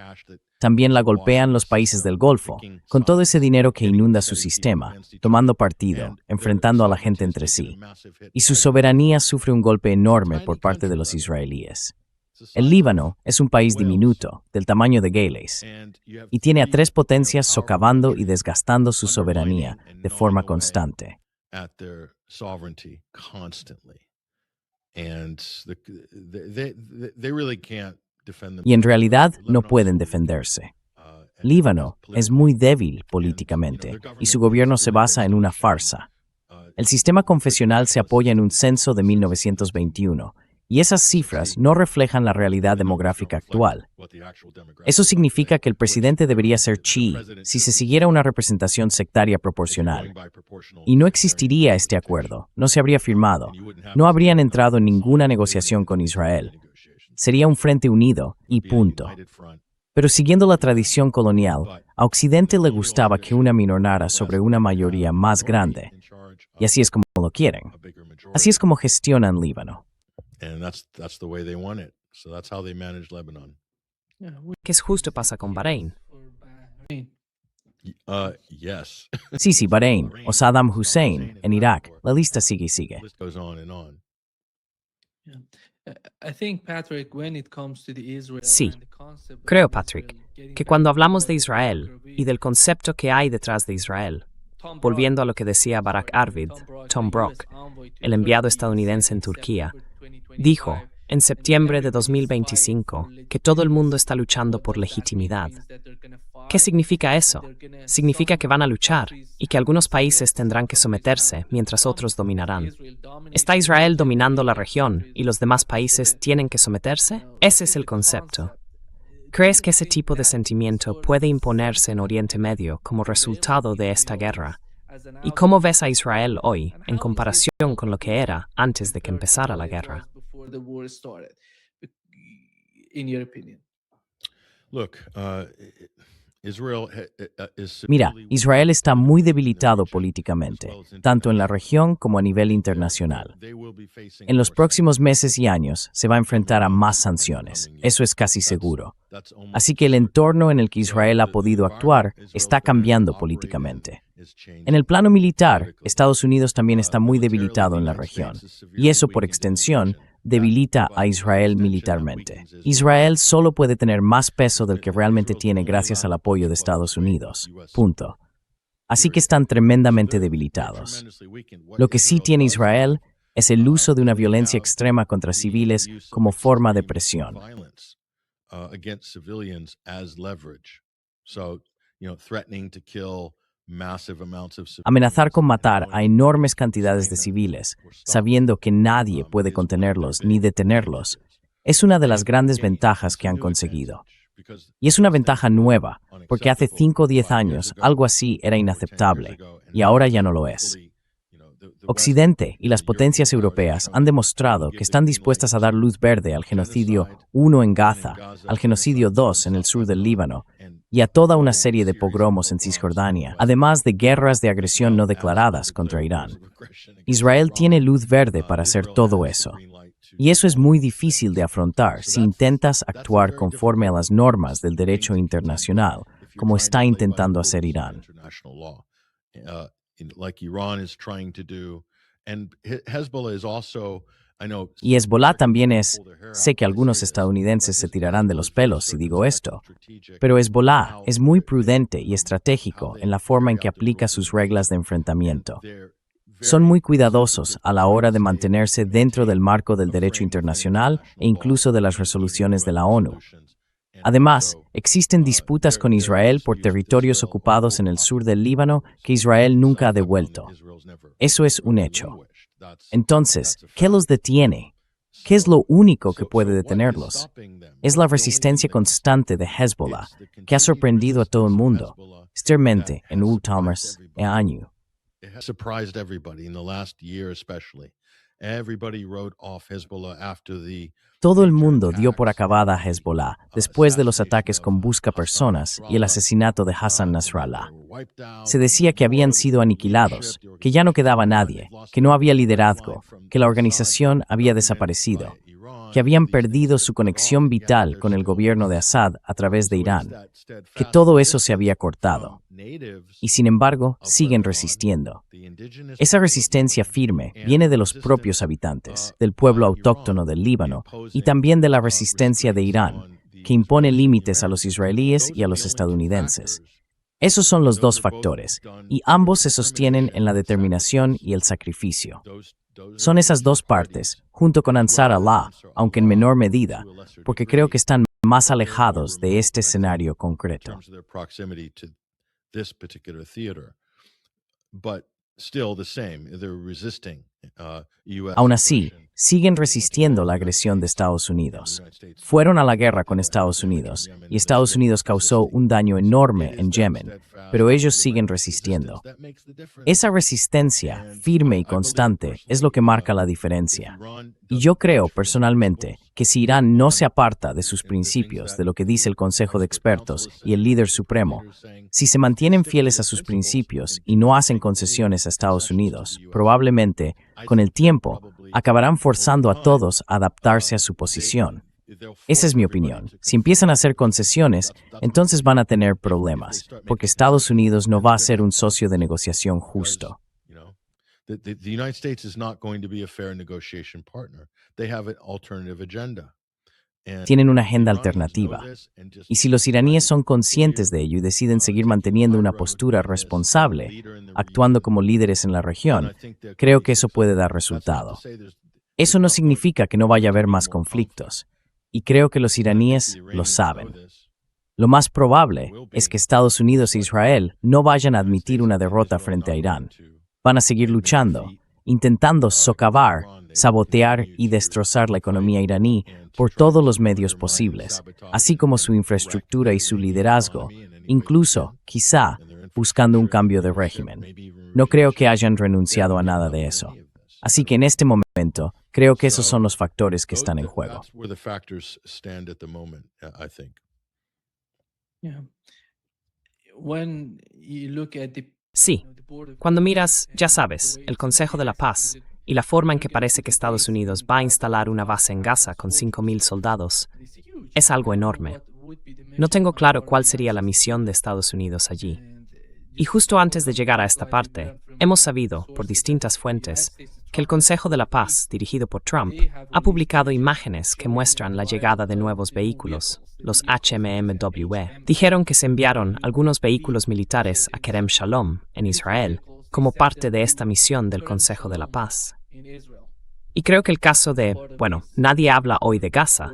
también la golpean los países del Golfo, con todo ese dinero que inunda su sistema, tomando partido, enfrentando a la gente entre sí. Y su soberanía sufre un golpe enorme por parte de los israelíes. El Líbano es un país diminuto, del tamaño de Gales, y tiene a 3 potencias socavando y desgastando su soberanía de forma constante. Y en realidad no pueden defenderse. Líbano es muy débil políticamente y su gobierno se basa en una farsa. El sistema confesional se apoya en un censo de 1921 y esas cifras no reflejan la realidad demográfica actual. Eso significa que el presidente debería ser chií si se siguiera una representación sectaria proporcional. Y no existiría este acuerdo, no se habría firmado, no habrían entrado en ninguna negociación con Israel. Sería un frente unido y punto. Pero siguiendo la tradición colonial, a Occidente le gustaba que una minorara sobre una mayoría más grande. Y así es como lo quieren. Así es como gestionan Líbano. ¿Qué es justo pasa con Bahrein? Sí, Bahrein, o Saddam Hussein, en Irak, la lista sigue y sigue. Sí, creo, Patrick, que cuando hablamos de Israel y del concepto que hay detrás de Israel, volviendo a lo que decía Barak Arvid, Tom Brock, el enviado estadounidense en Turquía, dijo en septiembre de 2025 que todo el mundo está luchando por legitimidad. ¿Qué significa eso? Significa que van a luchar y que algunos países tendrán que someterse mientras otros dominarán. ¿Está Israel dominando la región y los demás países tienen que someterse? Ese es el concepto. ¿Crees que ese tipo de sentimiento puede imponerse en Oriente Medio como resultado de esta guerra? ¿Y cómo ves a Israel hoy en comparación con lo que era antes de que empezara la guerra? Mira, Israel está muy debilitado políticamente, tanto en la región como a nivel internacional. En los próximos meses y años se va a enfrentar a más sanciones, eso es casi seguro. Así que el entorno en el que Israel ha podido actuar está cambiando políticamente. En el plano militar, Estados Unidos también está muy debilitado en la región, y eso, por extensión, debilita a Israel militarmente. Israel solo puede tener más peso del que realmente tiene gracias al apoyo de Estados Unidos. Punto. Así que están tremendamente debilitados. Lo que sí tiene Israel es el uso de una violencia extrema contra civiles como forma de presión. Amenazar con matar a enormes cantidades de civiles, sabiendo que nadie puede contenerlos ni detenerlos, es una de las grandes ventajas que han conseguido. Y es una ventaja nueva, porque hace 5 o 10 años algo así era inaceptable, y ahora ya no lo es. Occidente y las potencias europeas han demostrado que están dispuestas a dar luz verde al genocidio 1 en Gaza, al genocidio 2 en el sur del Líbano, y a toda una serie de pogromos en Cisjordania, además de guerras de agresión no declaradas contra Irán. Israel tiene luz verde para hacer todo eso. Y eso es muy difícil de afrontar si intentas actuar conforme a las normas del derecho internacional, como está intentando hacer Irán. Y Hezbollah también sé que algunos estadounidenses se tirarán de los pelos si digo esto, pero Hezbollah es muy prudente y estratégico en la forma en que aplica sus reglas de enfrentamiento. Son muy cuidadosos a la hora de mantenerse dentro del marco del derecho internacional e incluso de las resoluciones de la ONU. Además, existen disputas con Israel por territorios ocupados en el sur del Líbano que Israel nunca ha devuelto. Eso es un hecho. Entonces, ¿qué los detiene? ¿Qué es lo único que puede detenerlos? Es la resistencia constante de Hezbollah, que ha sorprendido a todo el mundo, especialmente en últimos años. Todo el mundo dio por acabada a Hezbollah después de los ataques con buscapersonas y el asesinato de Hassan Nasrallah. Se decía que habían sido aniquilados, que ya no quedaba nadie, que no había liderazgo, que la organización había desaparecido. que habían perdido su conexión vital con el gobierno de Assad a través de Irán, que todo eso se había cortado. Y sin embargo, siguen resistiendo. Esa resistencia firme viene de los propios habitantes, del pueblo autóctono del Líbano y también de la resistencia de Irán, que impone límites a los israelíes y a los estadounidenses. Esos son los dos factores, y ambos se sostienen en la determinación y el sacrificio. Son esas dos partes, junto con Ansar Allah, aunque en menor medida, porque creo que están más alejados de este escenario concreto. Aún así, siguen resistiendo la agresión de Estados Unidos. Fueron a la guerra con Estados Unidos, y Estados Unidos causó un daño enorme en Yemen, pero ellos siguen resistiendo. Esa resistencia, firme y constante, es lo que marca la diferencia. Y yo creo, personalmente, que si Irán no se aparta de sus principios, de lo que dice el Consejo de Expertos y el líder supremo, si se mantienen fieles a sus principios y no hacen concesiones a Estados Unidos, probablemente, con el tiempo, acabarán forzando a todos a adaptarse a su posición. Esa es mi opinión. Si empiezan a hacer concesiones, entonces van a tener problemas, porque Estados Unidos no va a ser un socio de negociación justo. The United States is not going to be a fair negotiation partner. They have an alternative agenda. Tienen una agenda alternativa. Y si los iraníes son conscientes de ello y deciden seguir manteniendo una postura responsable, actuando como líderes en la región, creo que eso puede dar resultado. Eso no significa que no vaya a haber más conflictos. Y creo que los iraníes lo saben. Lo más probable es que Estados Unidos e Israel no vayan a admitir una derrota frente a Irán. Van a seguir luchando, intentando socavar, sabotear y destrozar la economía iraní por todos los medios posibles, así como su infraestructura y su liderazgo, incluso, quizá, buscando un cambio de régimen. No creo que hayan renunciado a nada de eso. Así que en este momento, creo que esos son los factores que están en juego. Sí, cuando miras, ya sabes, el Consejo de la Paz y la forma en que parece que Estados Unidos va a instalar una base en Gaza con 5.000 soldados, es algo enorme. No tengo claro cuál sería la misión de Estados Unidos allí. Y justo antes de llegar a esta parte, hemos sabido, por distintas fuentes, que el Consejo de la Paz, dirigido por Trump, ha publicado imágenes que muestran la llegada de nuevos vehículos, los HMMW. Dijeron que se enviaron algunos vehículos militares a Kerem Shalom, en Israel, como parte de esta misión del Consejo de la Paz. Y creo que el caso de, nadie habla hoy de Gaza,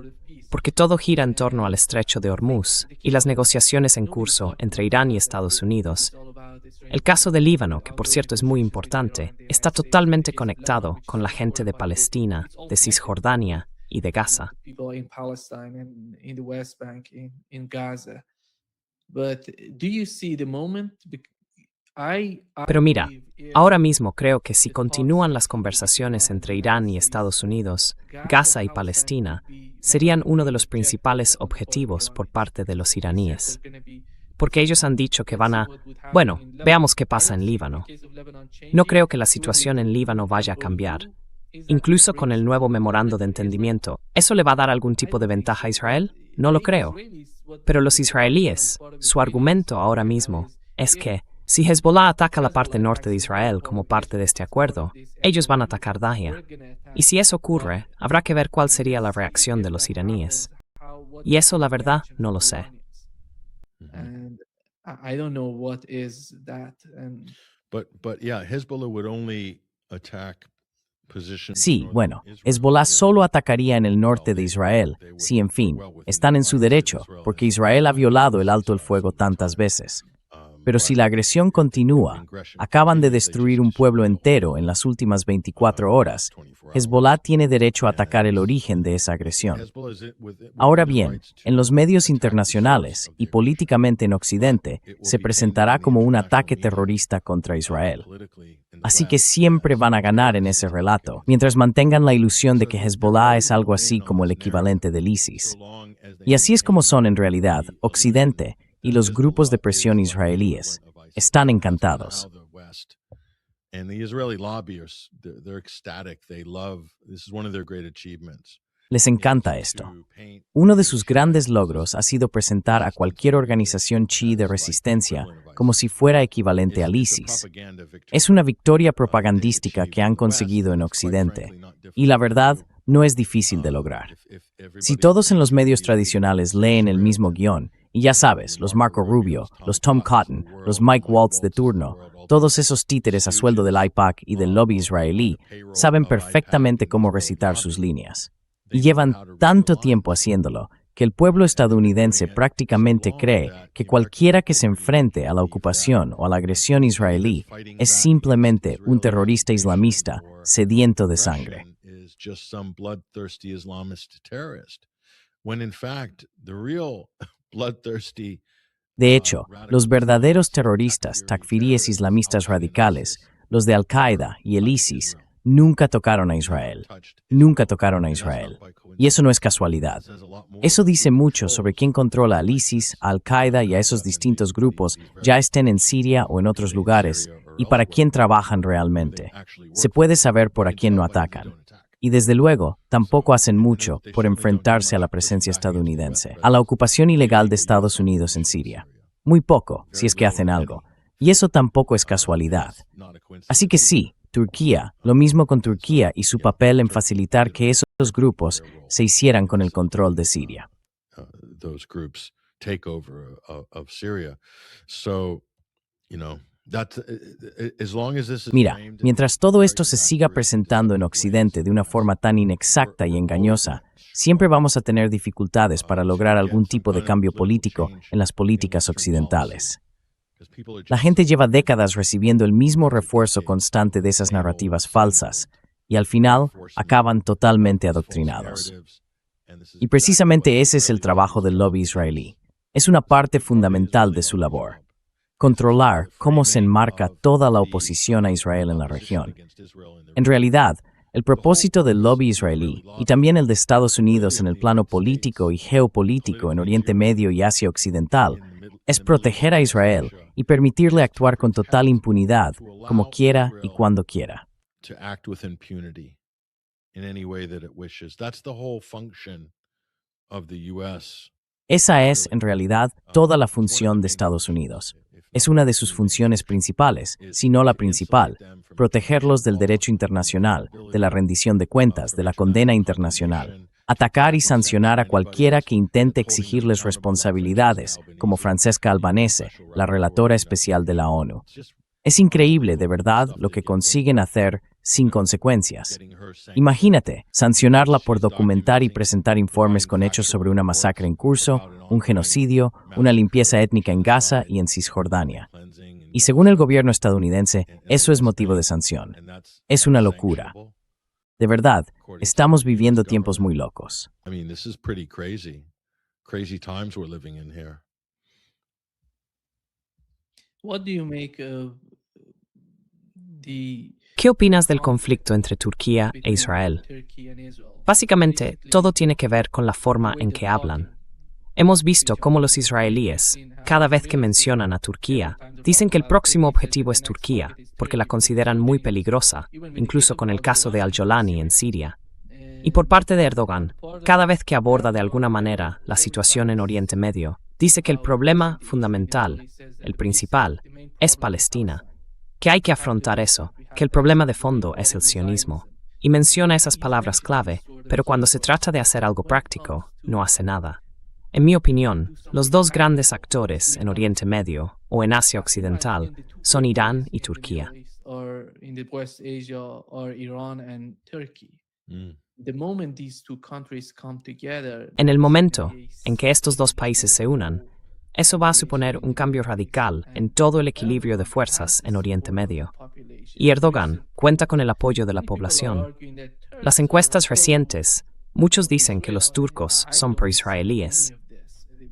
porque todo gira en torno al estrecho de Hormuz y las negociaciones en curso entre Irán y Estados Unidos. El caso del Líbano, que por cierto es muy importante, está totalmente conectado con la gente de Palestina, de Cisjordania y de Gaza. Pero mira, ahora mismo creo que si continúan las conversaciones entre Irán y Estados Unidos, Gaza y Palestina serían uno de los principales objetivos por parte de los iraníes. Porque ellos han dicho que van a, veamos qué pasa en Líbano. No creo que la situación en Líbano vaya a cambiar. Incluso con el nuevo memorando de entendimiento, ¿eso le va a dar algún tipo de ventaja a Israel? No lo creo. Pero los israelíes, su argumento ahora mismo es que si Hezbollah ataca la parte norte de Israel como parte de este acuerdo, ellos van a atacar Dahiya. Y si eso ocurre, habrá que ver cuál sería la reacción de los iraníes. Y eso, la verdad, no lo sé. Sí, Hezbollah solo atacaría en el norte de Israel, si en fin, están en su derecho, porque Israel ha violado el alto el fuego tantas veces. Pero si la agresión continúa, acaban de destruir un pueblo entero en las últimas 24 horas, Hezbollah tiene derecho a atacar el origen de esa agresión. Ahora bien, en los medios internacionales y políticamente en Occidente, se presentará como un ataque terrorista contra Israel. Así que siempre van a ganar en ese relato, mientras mantengan la ilusión de que Hezbollah es algo así como el equivalente del ISIS. Y así es como son en realidad Occidente y los grupos de presión israelíes. Están encantados. And the Israeli lobbyists, they're ecstatic. They love, this is one of their great achievements. Les encanta esto. Uno de sus grandes logros ha sido presentar a cualquier organización chií de resistencia como si fuera equivalente al ISIS. Es una victoria propagandística que han conseguido en Occidente, y la verdad no es difícil de lograr. Si todos en los medios tradicionales leen el mismo guión, y ya sabes, los Marco Rubio, los Tom Cotton, los Mike Waltz de turno, todos esos títeres a sueldo del AIPAC y del lobby israelí, saben perfectamente cómo recitar sus líneas. Y llevan tanto tiempo haciéndolo que el pueblo estadounidense prácticamente cree que cualquiera que se enfrente a la ocupación o a la agresión israelí es simplemente un terrorista islamista sediento de sangre. De hecho, los verdaderos terroristas takfiríes islamistas radicales, los de Al-Qaeda y el ISIS, nunca tocaron a Israel. Nunca tocaron a Israel. Y eso no es casualidad. Eso dice mucho sobre quién controla al ISIS, a Al-Qaeda y a esos distintos grupos, ya estén en Siria o en otros lugares, y para quién trabajan realmente. Se puede saber por a quién no atacan. Y desde luego, tampoco hacen mucho por enfrentarse a la presencia estadounidense, a la ocupación ilegal de Estados Unidos en Siria. Muy poco, si es que hacen algo. Y eso tampoco es casualidad. Así que sí, Turquía, lo mismo con Turquía y su papel en facilitar que esos grupos se hicieran con el control de Siria. Mira, mientras todo esto se siga presentando en Occidente de una forma tan inexacta y engañosa, siempre vamos a tener dificultades para lograr algún tipo de cambio político en las políticas occidentales. La gente lleva décadas recibiendo el mismo refuerzo constante de esas narrativas falsas y al final acaban totalmente adoctrinados. Y precisamente ese es el trabajo del lobby israelí. Es una parte fundamental de su labor. Controlar cómo se enmarca toda la oposición a Israel en la región. En realidad, el propósito del lobby israelí y también el de Estados Unidos en el plano político y geopolítico en Oriente Medio y Asia Occidental es proteger a Israel y permitirle actuar con total impunidad, como quiera y cuando quiera. Esa es, en realidad, toda la función de Estados Unidos. Es una de sus funciones principales, si no la principal, protegerlos del derecho internacional, de la rendición de cuentas, de la condena internacional. Atacar y sancionar a cualquiera que intente exigirles responsabilidades, como Francesca Albanese, la relatora especial de la ONU. Es increíble, de verdad, lo que consiguen hacer sin consecuencias. Imagínate, sancionarla por documentar y presentar informes con hechos sobre una masacre en curso, un genocidio, una limpieza étnica en Gaza y en Cisjordania. Y según el gobierno estadounidense, eso es motivo de sanción. Es una locura. De verdad, estamos viviendo tiempos muy locos. ¿Qué opinas del conflicto entre Turquía e Israel? Básicamente, todo tiene que ver con la forma en que hablan. Hemos visto cómo los israelíes, cada vez que mencionan a Turquía, dicen que el próximo objetivo es Turquía, porque la consideran muy peligrosa, incluso con el caso de Al-Jolani en Siria. Y por parte de Erdogan, cada vez que aborda de alguna manera la situación en Oriente Medio, dice que el problema fundamental, el principal, es Palestina, que hay que afrontar eso, que el problema de fondo es el sionismo. Y menciona esas palabras clave, pero cuando se trata de hacer algo práctico, no hace nada. En mi opinión, los dos grandes actores en Oriente Medio o en Asia Occidental son Irán y Turquía. En el momento en que estos dos países se unan, eso va a suponer un cambio radical en todo el equilibrio de fuerzas en Oriente Medio. Y Erdogan cuenta con el apoyo de la población. Las encuestas recientes, muchos dicen que los turcos son pro-israelíes.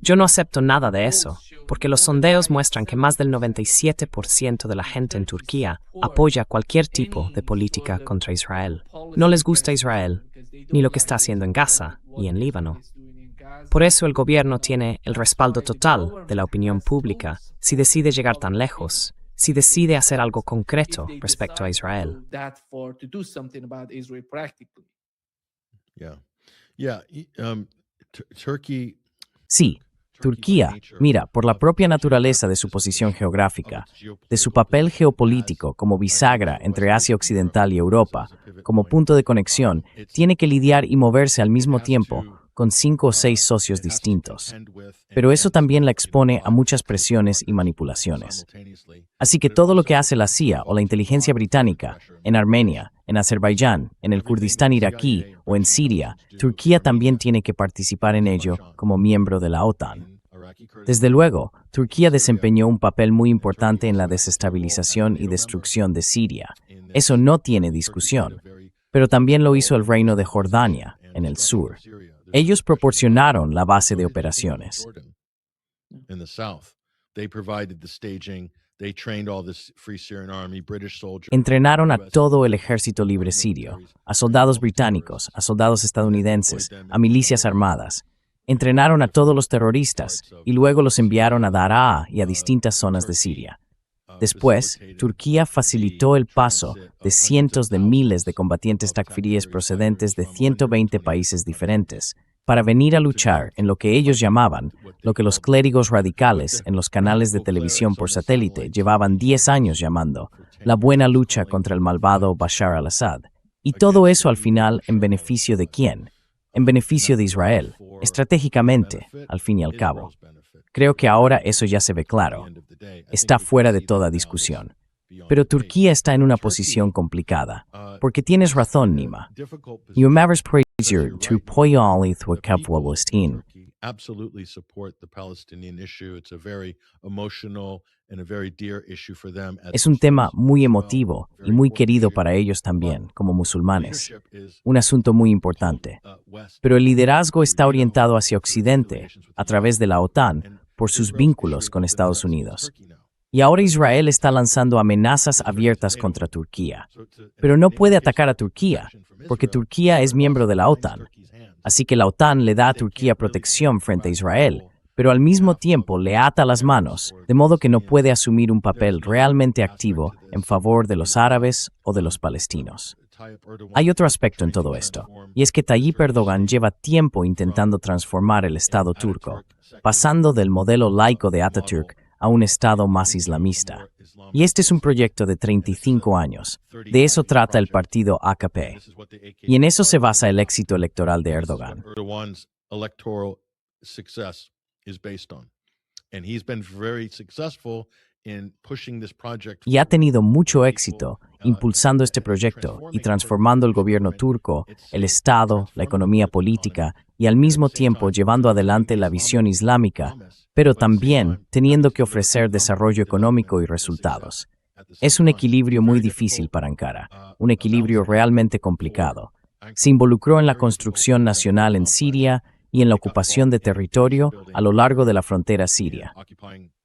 Yo no acepto nada de eso, porque los sondeos muestran que más del 97% de la gente en Turquía apoya cualquier tipo de política contra Israel. No les gusta Israel, ni lo que está haciendo en Gaza y en Líbano. Por eso el gobierno tiene el respaldo total de la opinión pública si decide llegar tan lejos, si decide hacer algo concreto respecto a Israel. Yeah, Turkey. Sí, Turquía, mira, por la propia naturaleza de su posición geográfica, de su papel geopolítico como bisagra entre Asia Occidental y Europa, como punto de conexión, tiene que lidiar y moverse al mismo tiempo con 5 o 6 socios distintos. Pero eso también la expone a muchas presiones y manipulaciones. Así que todo lo que hace la CIA o la inteligencia británica en Armenia, en Azerbaiyán, en el Kurdistán iraquí o en Siria, Turquía también tiene que participar en ello como miembro de la OTAN. Desde luego, Turquía desempeñó un papel muy importante en la desestabilización y destrucción de Siria. Eso no tiene discusión. Pero también lo hizo el Reino de Jordania, en el sur. Ellos proporcionaron la base de operaciones. Entrenaron a todo el ejército libre sirio, a soldados británicos, a soldados estadounidenses, a milicias armadas. Entrenaron a todos los terroristas y luego los enviaron a Daraa y a distintas zonas de Siria. Después, Turquía facilitó el paso de cientos de miles de combatientes takfiríes procedentes de 120 países diferentes para venir a luchar en lo que ellos llamaban, lo que los clérigos radicales en los canales de televisión por satélite llevaban 10 años llamando, la buena lucha contra el malvado Bashar al-Assad. Y todo eso al final en beneficio de ¿quién? En beneficio de Israel, estratégicamente, al fin y al cabo. Creo que ahora eso ya se ve claro. Está fuera de toda discusión. Pero Turquía está en una posición complicada, porque tienes razón, Nima. Umar's prayer to poyalith wakavwalestin. Absolutely support the Palestinian issue. It's a very emotional and a very dear issue for them. Es un tema muy emotivo y muy querido para ellos también, como musulmanes. Un asunto muy importante. Pero el liderazgo está orientado hacia Occidente, a través de la OTAN, por sus vínculos con Estados Unidos. Y ahora Israel está lanzando amenazas abiertas contra Turquía. Pero no puede atacar a Turquía, porque Turquía es miembro de la OTAN. Así que la OTAN le da a Turquía protección frente a Israel, pero al mismo tiempo le ata las manos, de modo que no puede asumir un papel realmente activo en favor de los árabes o de los palestinos. Hay otro aspecto en todo esto, y es que Tayyip Erdogan lleva tiempo intentando transformar el Estado turco, pasando del modelo laico de Atatürk a un Estado más islamista. Y este es un proyecto de 35 años. De eso trata el partido AKP. Y en eso se basa el éxito electoral de Erdogan. Y ha tenido mucho éxito impulsando este proyecto y transformando el gobierno turco, el Estado, la economía política y al mismo tiempo llevando adelante la visión islámica, pero también teniendo que ofrecer desarrollo económico y resultados. Es un equilibrio muy difícil para Ankara, un equilibrio realmente complicado. Se involucró en la construcción nacional en Siria y en la ocupación de territorio a lo largo de la frontera siria.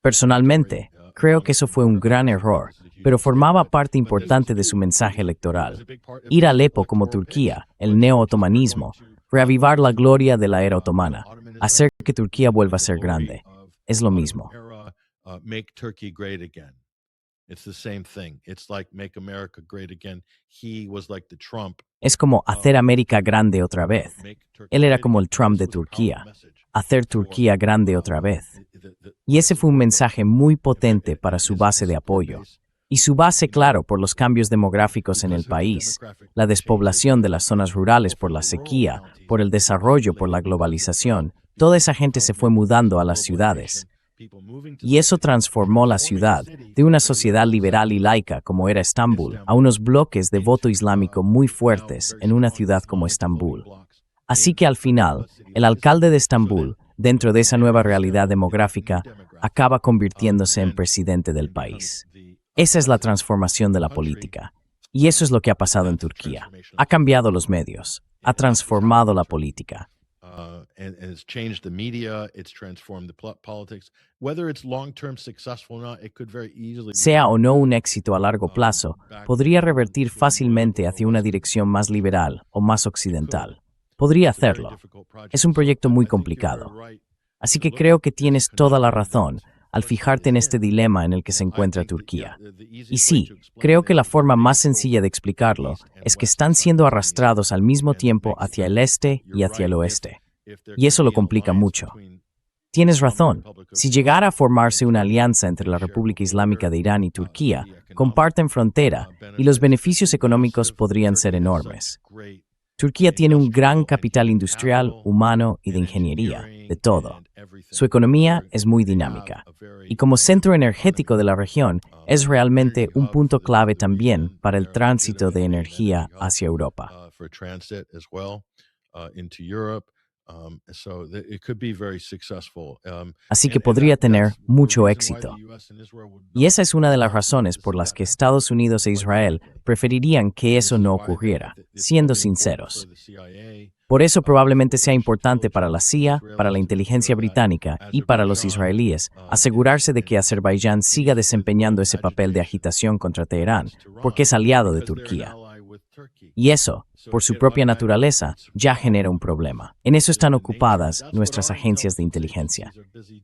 Personalmente, creo que eso fue un gran error, pero formaba parte importante de su mensaje electoral. Ir a Alepo como Turquía, el neo-otomanismo, reavivar la gloria de la era otomana, hacer que Turquía vuelva a ser grande. Es lo mismo. Es como hacer América grande otra vez. Él era como el Trump de Turquía. Hacer Turquía grande otra vez. Y ese fue un mensaje muy potente para su base de apoyo. Y su base, claro, por los cambios demográficos en el país, la despoblación de las zonas rurales por la sequía, por el desarrollo, por la globalización, toda esa gente se fue mudando a las ciudades. Y eso transformó la ciudad, de una sociedad liberal y laica como era Estambul, a unos bloques de voto islámico muy fuertes en una ciudad como Estambul. Así que al final, el alcalde de Estambul, dentro de esa nueva realidad demográfica, acaba convirtiéndose en presidente del país. Esa es la transformación de la política. Y eso es lo que ha pasado en Turquía. Ha cambiado los medios, ha transformado la política. Sea o no un éxito a largo plazo, podría revertir fácilmente hacia una dirección más liberal o más occidental. Podría hacerlo. Es un proyecto muy complicado. Así que creo que tienes toda la razón al fijarte en este dilema en el que se encuentra Turquía. Y sí, creo que la forma más sencilla de explicarlo es que están siendo arrastrados al mismo tiempo hacia el este y hacia el oeste. Y eso lo complica mucho. Tienes razón. Si llegara a formarse una alianza entre la República Islámica de Irán y Turquía, comparten frontera y los beneficios económicos podrían ser enormes. Turquía tiene un gran capital industrial, humano y de ingeniería, de todo. Su economía es muy dinámica. Y como centro energético de la región, es realmente un punto clave también para el tránsito de energía hacia Europa. Así que podría tener mucho éxito. Y esa es una de las razones por las que Estados Unidos e Israel preferirían que eso no ocurriera, siendo sinceros. Por eso probablemente sea importante para la CIA, para la inteligencia británica y para los israelíes asegurarse de que Azerbaiyán siga desempeñando ese papel de agitación contra Teherán, porque es aliado de Turquía. Y eso, por su propia naturaleza, ya genera un problema. En eso están ocupadas nuestras agencias de inteligencia,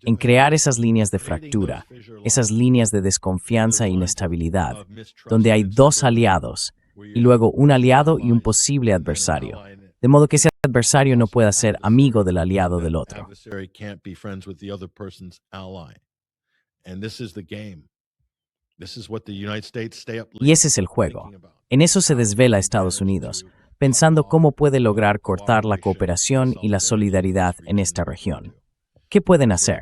en crear esas líneas de fractura, esas líneas de desconfianza e inestabilidad, donde hay dos aliados, y luego un aliado y un posible adversario, de modo que ese adversario no pueda ser amigo del aliado del otro. Y ese es el juego. En eso se desvela Estados Unidos, pensando cómo puede lograr cortar la cooperación y la solidaridad en esta región. ¿Qué pueden hacer?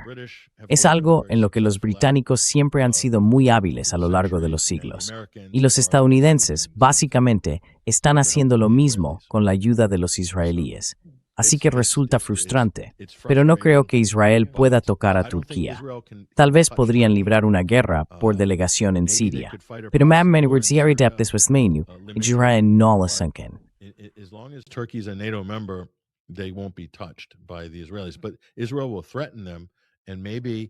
Es algo en lo que los británicos siempre han sido muy hábiles a lo largo de los siglos. Y los estadounidenses, básicamente, están haciendo lo mismo con la ayuda de los israelíes. Así que resulta frustrante, pero no creo que Israel pueda tocar a Turquía. Tal vez podrían librar una guerra por delegación en Siria, pero Israel no lo sanken.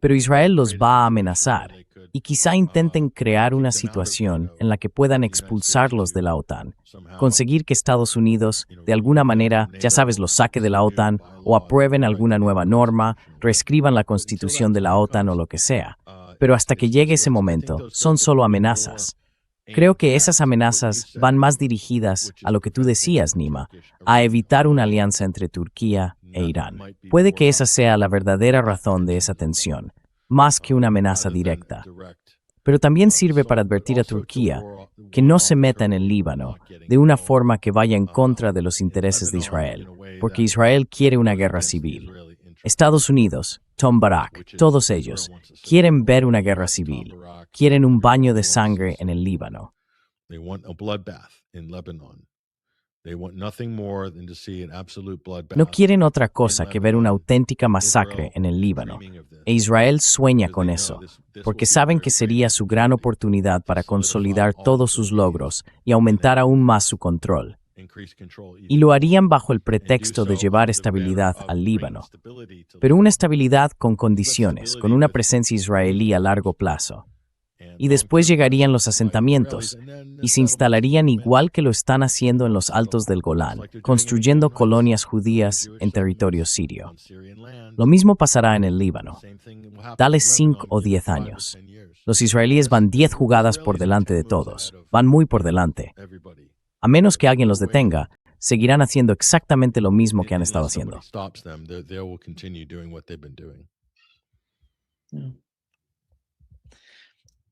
Pero Israel los va a amenazar y quizá intenten crear una situación en la que puedan expulsarlos de la OTAN, conseguir que Estados Unidos, de alguna manera, ya sabes, los saque de la OTAN o aprueben alguna nueva norma, reescriban la constitución de la OTAN o lo que sea. Pero hasta que llegue ese momento, son solo amenazas. Creo que esas amenazas van más dirigidas a lo que tú decías, Nima, a evitar una alianza entre Turquía e Irán. Puede que esa sea la verdadera razón de esa tensión, más que una amenaza directa. Pero también sirve para advertir a Turquía que no se meta en el Líbano de una forma que vaya en contra de los intereses de Israel, porque Israel quiere una guerra civil. Estados Unidos, Tom Barak, todos ellos, quieren ver una guerra civil, quieren un baño de sangre en el Líbano. No quieren otra cosa que ver una auténtica masacre en el Líbano, e Israel sueña con eso, porque saben que sería su gran oportunidad para consolidar todos sus logros y aumentar aún más su control. Y lo harían bajo el pretexto de llevar estabilidad al Líbano, pero una estabilidad con condiciones, con una presencia israelí a largo plazo. Y después llegarían los asentamientos y se instalarían igual que lo están haciendo en los altos del Golán, construyendo colonias judías en territorio sirio. Lo mismo pasará en el Líbano. Dale 5 o 10 años. Los israelíes van 10 jugadas por delante de todos, van muy por delante. A menos que alguien los detenga, seguirán haciendo exactamente lo mismo que han estado haciendo.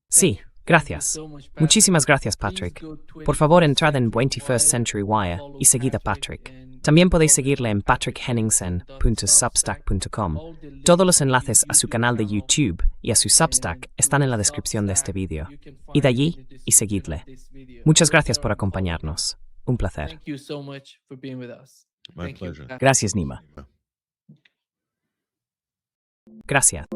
Sí, gracias. Muchísimas gracias, Patrick. Por favor, entrad en 21st Century Wire y seguid a Patrick. También podéis seguirle en patrickhenningsen.substack.com. Todos los enlaces a su canal de YouTube y a su Substack están en la descripción de este vídeo. Id allí y seguidle. Muchas gracias por acompañarnos. Un placer. Gracias, Nima. Gracias.